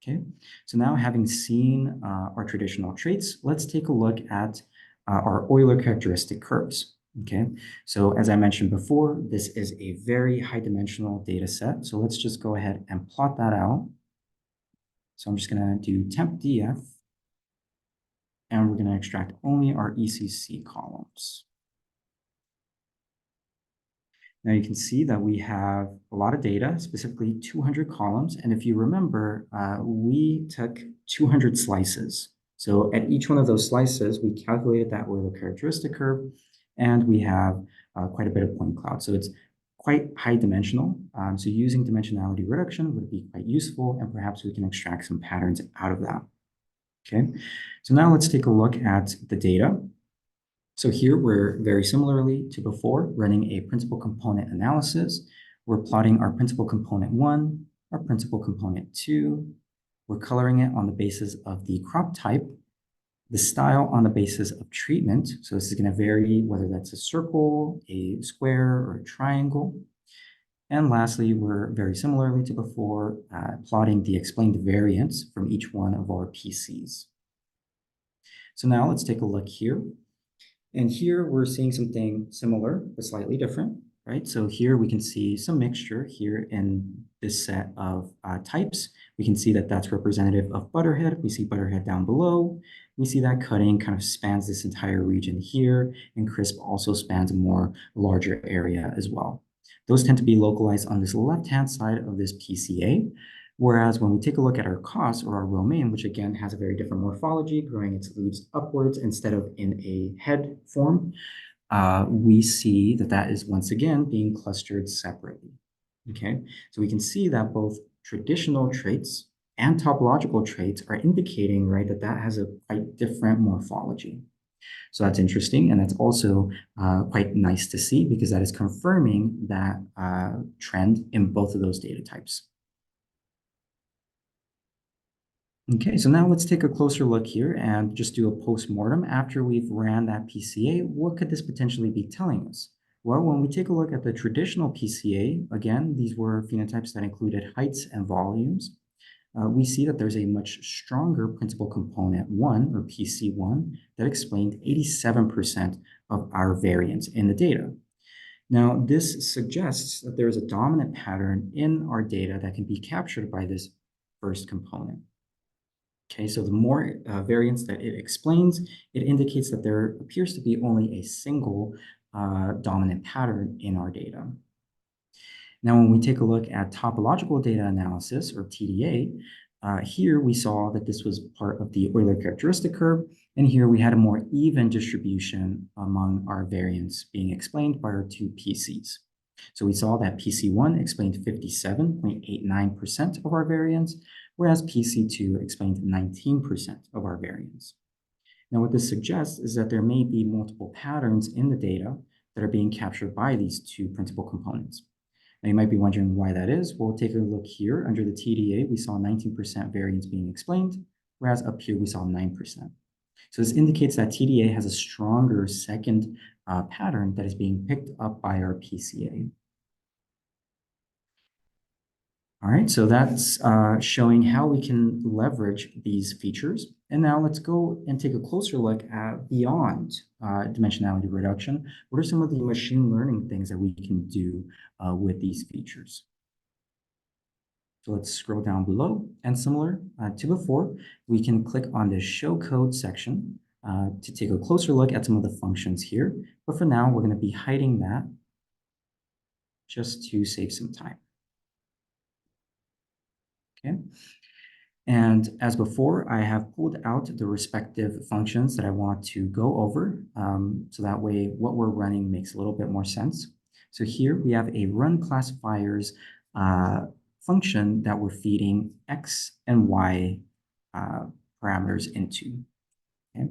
Okay, so now having seen our traditional traits, let's take a look at our Euler characteristic curves. Okay, so as I mentioned before, this is a very high dimensional data set. So let's just go ahead and plot that out. So I'm just going to do temp df, and we're going to extract only our ECC columns. Now you can see that we have a lot of data, specifically 200 columns. And if you remember, we took 200 slices. So at each one of those slices, we calculated that Euler characteristic curve, and we have quite a bit of point cloud. So it's quite high dimensional. So using dimensionality reduction would be quite useful, and perhaps we can extract some patterns out of that. Okay, so now let's take a look at the data. So here we're very similarly to before running a principal component analysis. We're plotting our principal component 1, our principal component 2. We're coloring it on the basis of the crop type, the style on the basis of treatment. So this is going to vary whether that's a circle, a square, or a triangle. And lastly, we're very similarly to before plotting the explained variance from each one of our PCs. So now let's take a look here. And here we're seeing something similar, but slightly different, right? So here we can see some mixture here in this set of types. We can see that that's representative of butterhead. We see butterhead down below. We see that cutting kind of spans this entire region here, and crisp also spans a more larger area as well. Those tend to be localized on this left-hand side of this PCA. Whereas when we take a look at our cos or our romaine, which again has a very different morphology, growing its leaves upwards instead of in a head form, we see that that is once again being clustered separately. Okay, so we can see that both traditional traits and topological traits are indicating, right, that that has a quite different morphology. So that's interesting, and that's also quite nice to see because that is confirming that trend in both of those data types. Okay, so now let's take a closer look here and just do a post-mortem after we've ran that PCA. What could this potentially be telling us? Well, when we take a look at the traditional PCA, again, these were phenotypes that included heights and volumes. We see that there's a much stronger principal component 1, or PC1, that explained 87% of our variance in the data. Now, this suggests that there is a dominant pattern in our data that can be captured by this first component. Okay, so the more variance that it explains, it indicates that there appears to be only a single dominant pattern in our data. Now, when we take a look at topological data analysis, or TDA, here we saw that this was part of the Euler characteristic curve, and here we had a more even distribution among our variance being explained by our two PCs. So we saw that PC1 explained 57.89% of our variance, whereas PC2 explained 19% of our variance. Now, what this suggests is that there may be multiple patterns in the data that are being captured by these two principal components. Now, you might be wondering why that is. We'll take a look here. Under the TDA, we saw 19% variance being explained, whereas up here we saw 9%. So this indicates that TDA has a stronger second pattern that is being picked up by our PCA. All right, so that's showing how we can leverage these features. And now let's go and take a closer look at beyond dimensionality reduction. What are some of the machine learning things that we can do with these features? So let's scroll down below, and similar to before, we can click on the show code section to take a closer look at some of the functions here. But for now, we're going to be hiding that just to save some time. Okay. And as before, I have pulled out the respective functions that I want to go over. So that way, what we're running makes a little bit more sense. So here we have a run classifiers function that we're feeding X and Y parameters into. Okay.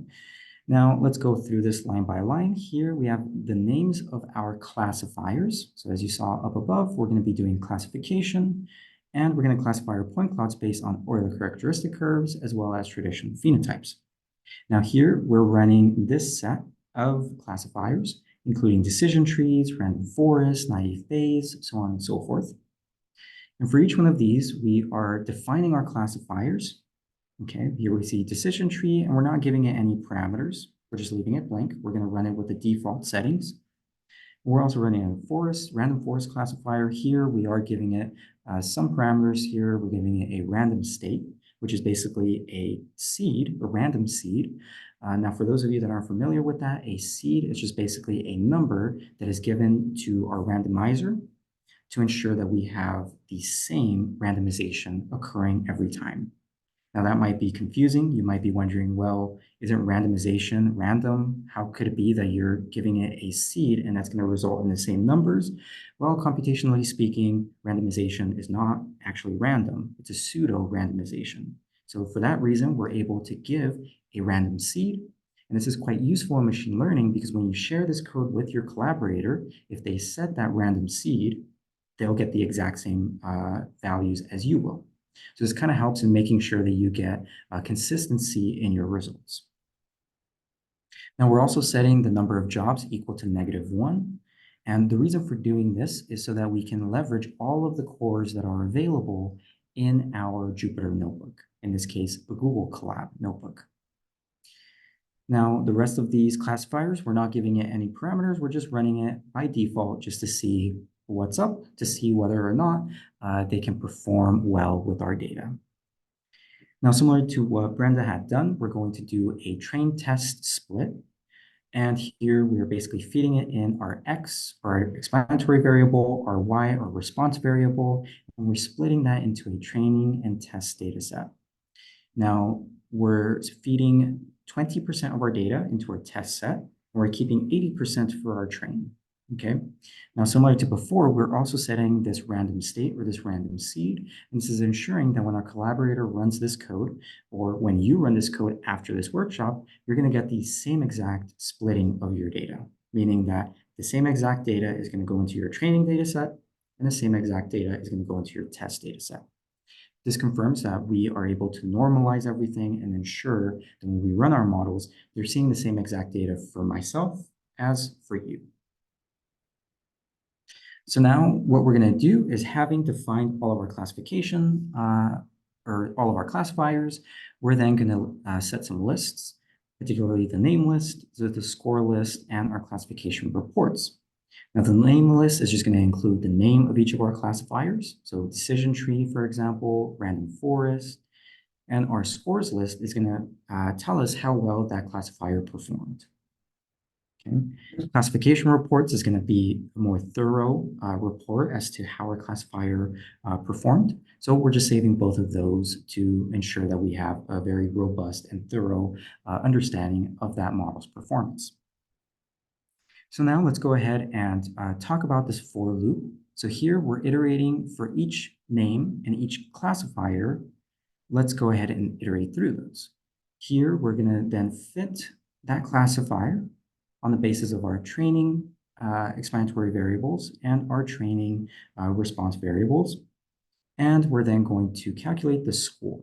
Now let's go through this line by line. Here we have the names of our classifiers. So as you saw up above, we're going to be doing classification, and we're going to classify our point clouds based on Euler characteristic curves as well as traditional phenotypes. Now here we're running this set of classifiers, including decision trees, random forest, naive Bayes, so on and so forth. And for each one of these, we are defining our classifiers. Okay, here we see decision tree, and we're not giving it any parameters. We're just leaving it blank. We're going to run it with the default settings. We're also running a random forest classifier. Here we are giving it some parameters here. We're giving it a random state, which is basically a seed, a random seed. Now, for those of you that aren't familiar with that, a seed is just basically a number that is given to our randomizer to ensure that we have the same randomization occurring every time. Now that might be confusing. You might be wondering, well, isn't randomization random? How could it be that you're giving it a seed and that's going to result in the same numbers? Well, computationally speaking, randomization is not actually random. It's a pseudo randomization. So for that reason, we're able to give a random seed. And this is quite useful in machine learning because when you share this code with your collaborator, if they set that random seed, they'll get the exact same values as you will. So this kind of helps in making sure that you get consistency in your results. Now we're also setting the number of jobs equal to -1. And the reason for doing this is so that we can leverage all of the cores that are available in our Jupyter notebook, in this case, the Google Colab notebook. Now, the rest of these classifiers, we're not giving it any parameters. We're just running it by default just to see what's up, to see whether or not they can perform well with our data. Now, similar to what Brenda had done, we're going to do a train test split. And here we are basically feeding it in our X, our explanatory variable, our Y, our response variable, and we're splitting that into a training and test data set. Now, we're feeding 20% of our data into our test set, and we're keeping 80% for our training. Okay, now similar to before, we're also setting this random state or this random seed. And this is ensuring that when our collaborator runs this code, or when you run this code after this workshop, you're going to get the same exact splitting of your data, meaning that the same exact data is going to go into your training data set, and the same exact data is going to go into your test data set. This confirms that we are able to normalize everything and ensure that when we run our models, they're seeing the same exact data for myself as for you. So now what we're going to do is, having defined all of our classification or all of our classifiers, we're then going to set some lists, particularly the name list, the score list, and our classification reports. Now the name list is just going to include the name of each of our classifiers. So decision tree, for example, random forest, and our scores list is going to tell us how well that classifier performed. Okay. Classification reports is going to be a more thorough report as to how our classifier performed. So we're just saving both of those to ensure that we have a very robust and thorough understanding of that model's performance. So now let's go ahead and talk about this for loop. So here we're iterating for each name and each classifier. Let's go ahead and iterate through those. Here we're going to then fit that classifier on the basis of our training explanatory variables and our training response variables. And we're then going to calculate the score.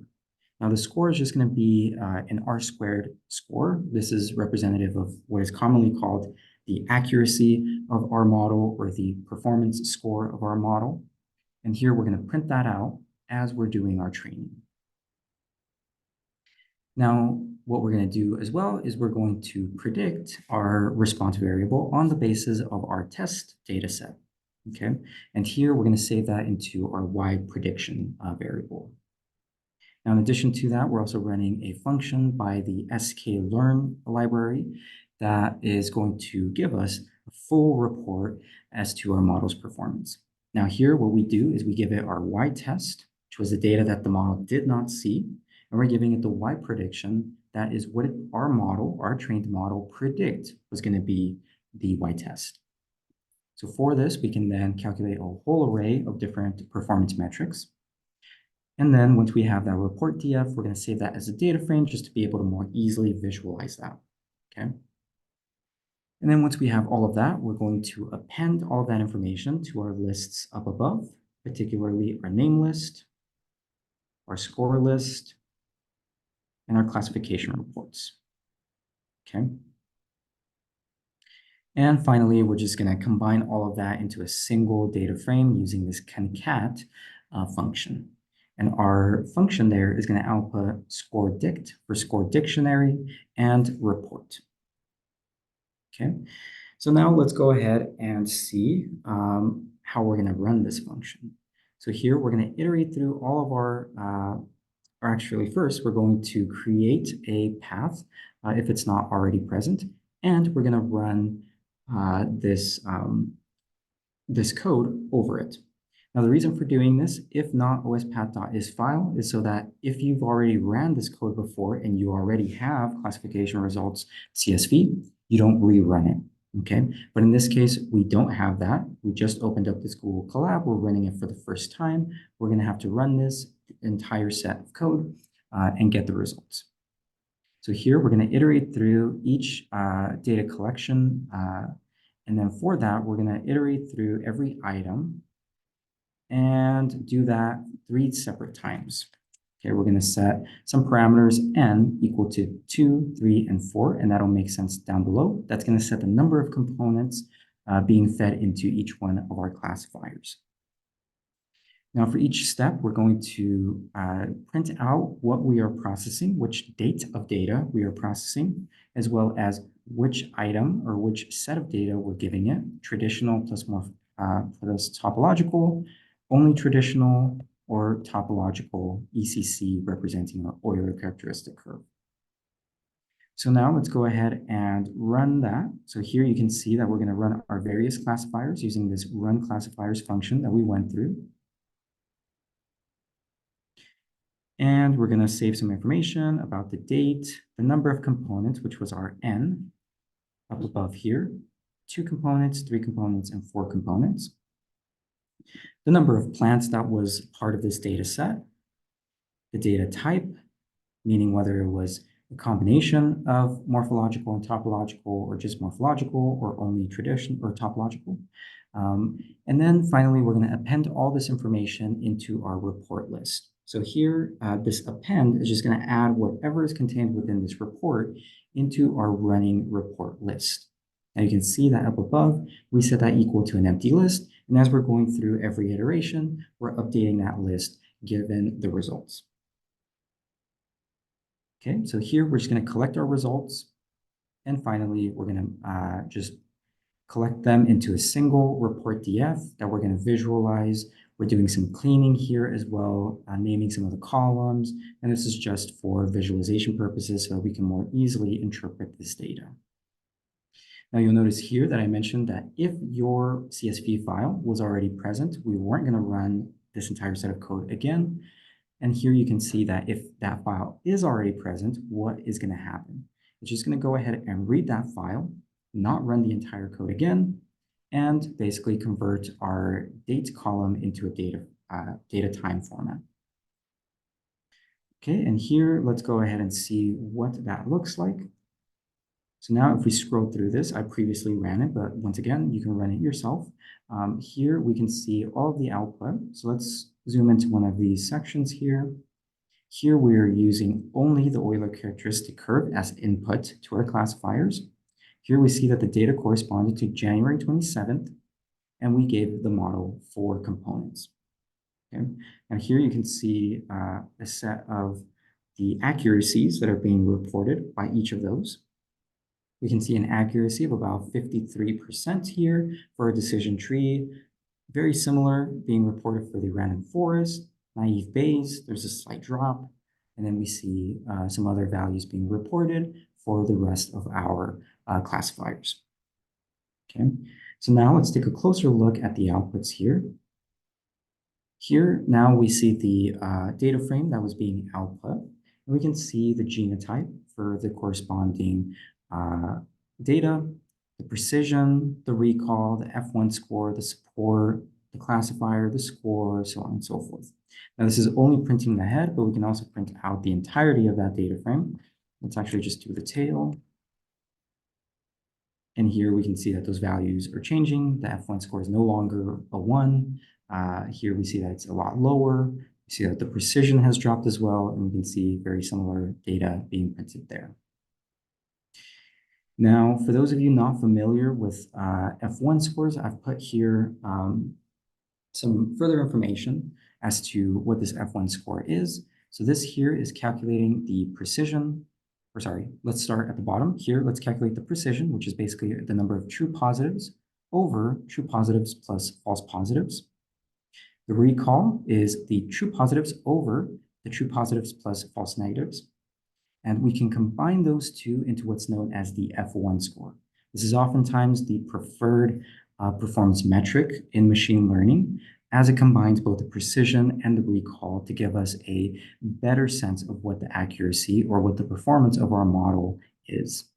Now the score is just going to be an R-squared score. This is representative of what is commonly called the accuracy of our model or the performance score of our model. And here we're going to print that out as we're doing our training. Now, what we're going to do as well is we're going to predict our response variable on the basis of our test data set. Okay, and here we're going to save that into our Y prediction variable. Now, in addition to that, we're also running a function by the sklearn library that is going to give us a full report as to our model's performance. Now here, what we do is we give it our Y test, which was the data that the model did not see, and we're giving it the Y prediction. That is what our model, our trained model, predict was going to be the Y test. So for this, we can then calculate a whole array of different performance metrics. And then once we have that report DF, we're going to save that as a data frame just to be able to more easily visualize that, okay? And then once we have all of that, we're going to append all of that information to our lists up above, particularly our name list, our score list, and our classification reports, okay? And finally, we're just going to combine all of that into a single data frame using this concat function. And our function there is going to output score dict for score dictionary and report. Okay, so now let's go ahead and see how we're going to run this function. So here we're going to iterate through all of our, or actually first, we're going to create a path if it's not already present, and we're going to run this code over it. Now, the reason for doing this, if not ospath.isFile, is so that if you've already ran this code before and you already have classification results CSV, you don't rerun it, okay? But in this case, we don't have that. We just opened up this Google Colab. We're running it for the first time. We're going to have to run this entire set of code and get the results. So here, we're going to iterate through each data collection. And then for that, we're going to iterate through every item and do that 3 separate times. Okay, we're going to set some parameters n equal to 2, 3, and 4, and that'll make sense down below. That's going to set the number of components being fed into each one of our classifiers. Now, for each step, we're going to print out what we are processing, which date of data we are processing, as well as which item or which set of data we're giving it, traditional plus topological, only traditional, or topological ECC representing our Euler characteristic curve. So now let's go ahead and run that. So here you can see that we're going to run our various classifiers using this run classifiers function that we went through. And we're going to save some information about the date, the number of components, which was our n, up above here, 2 components, 3 components, and 4 components. The number of plants that was part of this data set, the data type, meaning whether it was a combination of morphological and topological, or just morphological, or only traditional or topological. And then finally, we're going to append all this information into our report list. So here, this append is just going to add whatever is contained within this report into our running report list. Now you can see that up above, we set that equal to an empty list. And as we're going through every iteration, we're updating that list given the results. Okay, so here we're just going to collect our results. And finally, we're going to just collect them into a single report DF that we're going to visualize. We're doing some cleaning here as well, naming some of the columns. And this is just for visualization purposes so that we can more easily interpret this data. Now you'll notice here that I mentioned that if your CSV file was already present, we weren't going to run this entire set of code again. And here you can see that if that file is already present, what is going to happen? It's just going to go ahead and read that file, not run the entire code again, and basically convert our date column into a data time format. Okay, and here, let's go ahead and see what that looks like. So now if we scroll through this, I previously ran it, but once again, you can run it yourself. Here we can see all of the output. So let's zoom into one of these sections here. Here we're using only the Euler characteristic curve as input to our classifiers. Here we see that the data corresponded to January 27th, and we gave the model 4 components. Okay. Now here you can see a set of the accuracies that are being reported by each of those. We can see an accuracy of about 53% here for a decision tree. Very similar being reported for the random forest, naive Bayes, there's a slight drop. And then we see some other values being reported for the rest of our classifiers. Okay, so now let's take a closer look at the outputs here. Here, now we see the data frame that was being output. And we can see the genotype for the corresponding data, the precision, the recall, the F1 score, the support, the the classifier, the score, so on and so forth. Now, this is only printing the head, but we can also print out the entirety of that data frame. Let's actually just do the tail. And here we can see that those values are changing. The F1 score is no longer a 1. Here we see that it's a lot lower. We see that the precision has dropped as well, and we can see very similar data being printed there. Now, for those of you not familiar with F1 scores, I've put here some further information as to what this F1 score is. So this here is calculating the precision, or sorry, let's start at the bottom here. Let's calculate the precision, which is basically the number of true positives over true positives plus false positives. The recall is the true positives over the true positives plus false negatives. And we can combine those two into what's known as the F1 score. This is oftentimes the preferred performance metric in machine learning, as it combines both the precision and the recall to give us a better sense of what the accuracy or what the performance of our model is.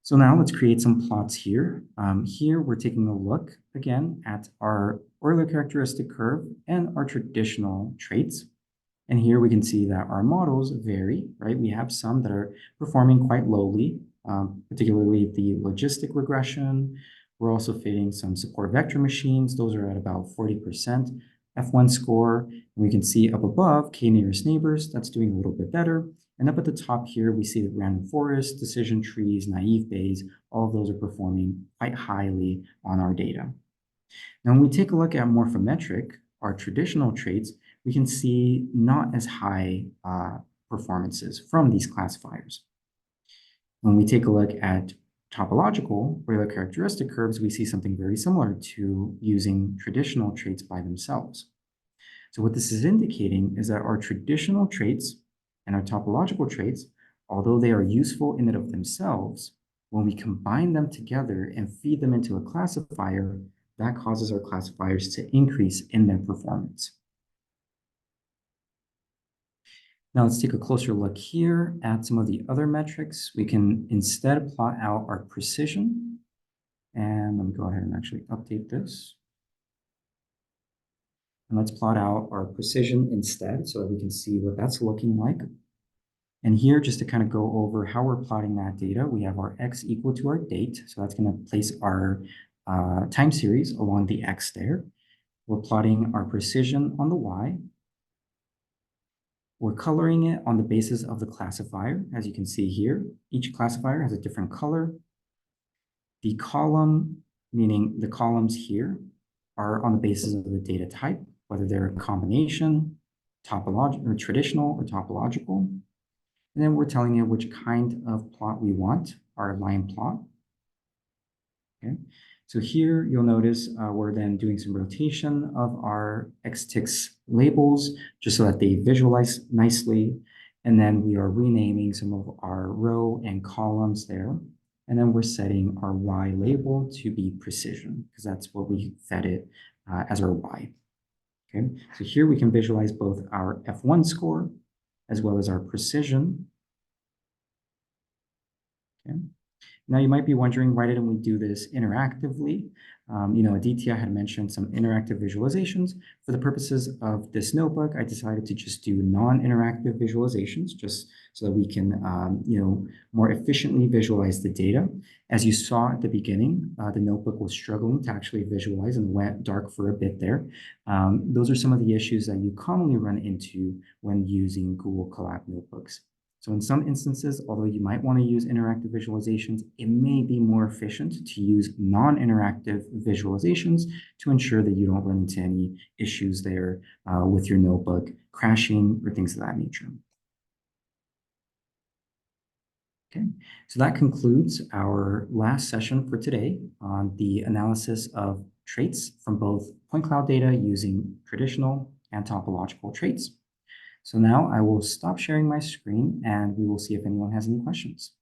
So now let's create some plots here. Here we're taking a look again at our Euler characteristic curve and our traditional traits. And here we can see that our models vary, right? We have some that are performing quite lowly, particularly the logistic regression. We're also fitting some support vector machines. Those are at about 40% F1 score. And we can see up above, k-nearest neighbors, that's doing a little bit better. And up at the top here, we see that random forest, decision trees, naive Bayes, all of those are performing quite highly on our data. Now, when we take a look at morphometric, our traditional traits, we can see not as high performances from these classifiers. When we take a look at topological Euler characteristic curves, we see something very similar to using traditional traits by themselves. So what this is indicating is that our traditional traits and our topological traits, although they are useful in and of themselves, when we combine them together and feed them into a classifier, that causes our classifiers to increase in their performance. Now let's take a closer look here at some of the other metrics. We can instead plot out our precision. And let me go ahead and actually update this. And let's plot out our precision instead so that we can see what that's looking like. And here, just to kind of go over how we're plotting that data, we have our x equal to our date. So that's going to place our time series along the x there. We're plotting our precision on the y. We're coloring it on the basis of the classifier. As you can see here, each classifier has a different color. The column, meaning the columns here, are on the basis of the data type, whether they're a combination, topological, or traditional, or topological. And then we're telling it which kind of plot we want, our line plot. Okay. So here you'll notice we're then doing some rotation of our xticks labels just so that they visualize nicely. And then we are renaming some of our row and columns there. And then we're setting our y label to be precision because that's what we fed it as our y. Okay. So here we can visualize both our F1 score as well as our precision. Okay. Now you might be wondering, why didn't we do this interactively? Aditya had mentioned some interactive visualizations. For the purposes of this notebook, I decided to just do non-interactive visualizations, just so that we can, more efficiently visualize the data. As you saw at the beginning, the notebook was struggling to actually visualize and went dark for a bit there. Those are some of the issues that you commonly run into when using Google Colab notebooks. So in some instances, although you might want to use interactive visualizations, it may be more efficient to use non-interactive visualizations to ensure that you don't run into any issues there with your notebook crashing or things of that nature. Okay, so that concludes our last session for today on the analysis of traits from both point cloud data using traditional and topological traits. So now I will stop sharing my screen and we will see if anyone has any questions.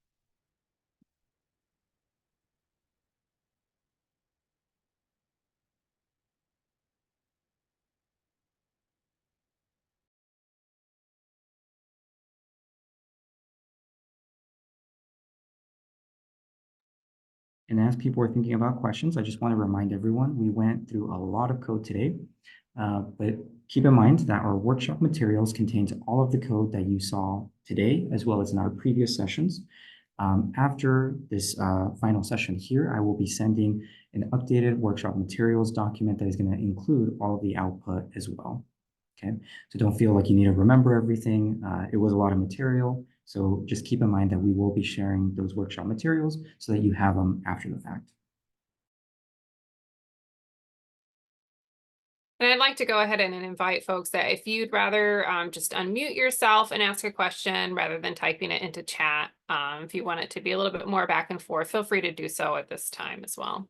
And as people are thinking about questions, I just want to remind everyone, we went through a lot of code today, but keep in mind that our workshop materials contains all of the code that you saw today, as well as in our previous sessions. After this final session here, I will be sending an updated workshop materials document that is going to include all of the output as well. Okay, so don't feel like you need to remember everything. It was a lot of material. So just keep in mind that we will be sharing those workshop materials so that you have them after the fact. And I'd like to go ahead and invite folks that if you'd rather just unmute yourself and ask a question rather than typing it into chat, if you want it to be a little bit more back and forth, feel free to do so at this time as well.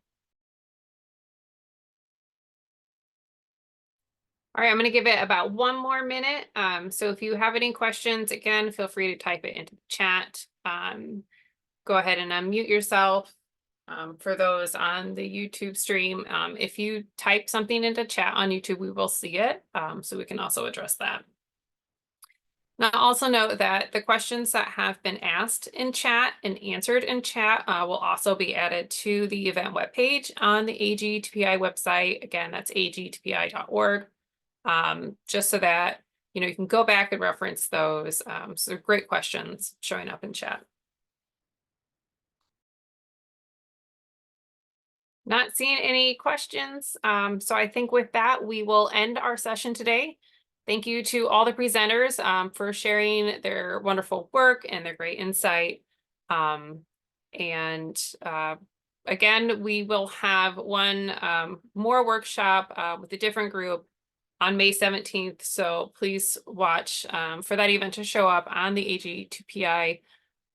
All right, I'm going to give it about 1 more minute. So if you have any questions, again, feel free to type it into the chat. Go ahead and unmute yourself. For those on the YouTube stream, if you type something into chat on YouTube, we will see it. So we can also address that. Now, also note that the questions that have been asked in chat and answered in chat will also be added to the event webpage on the AG2PI website. Again, that's ag2pi.org. Just so that you can go back and reference those. So they're great questions showing up in chat. Not seeing any questions. So I think with that, we will end our session today. Thank you to all the presenters for sharing their wonderful work and their great insight. Again, we will have one more workshop with a different group on May 17th. So please watch for that event to show up on the AG2PI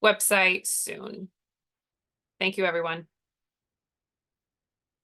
website soon. Thank you, everyone.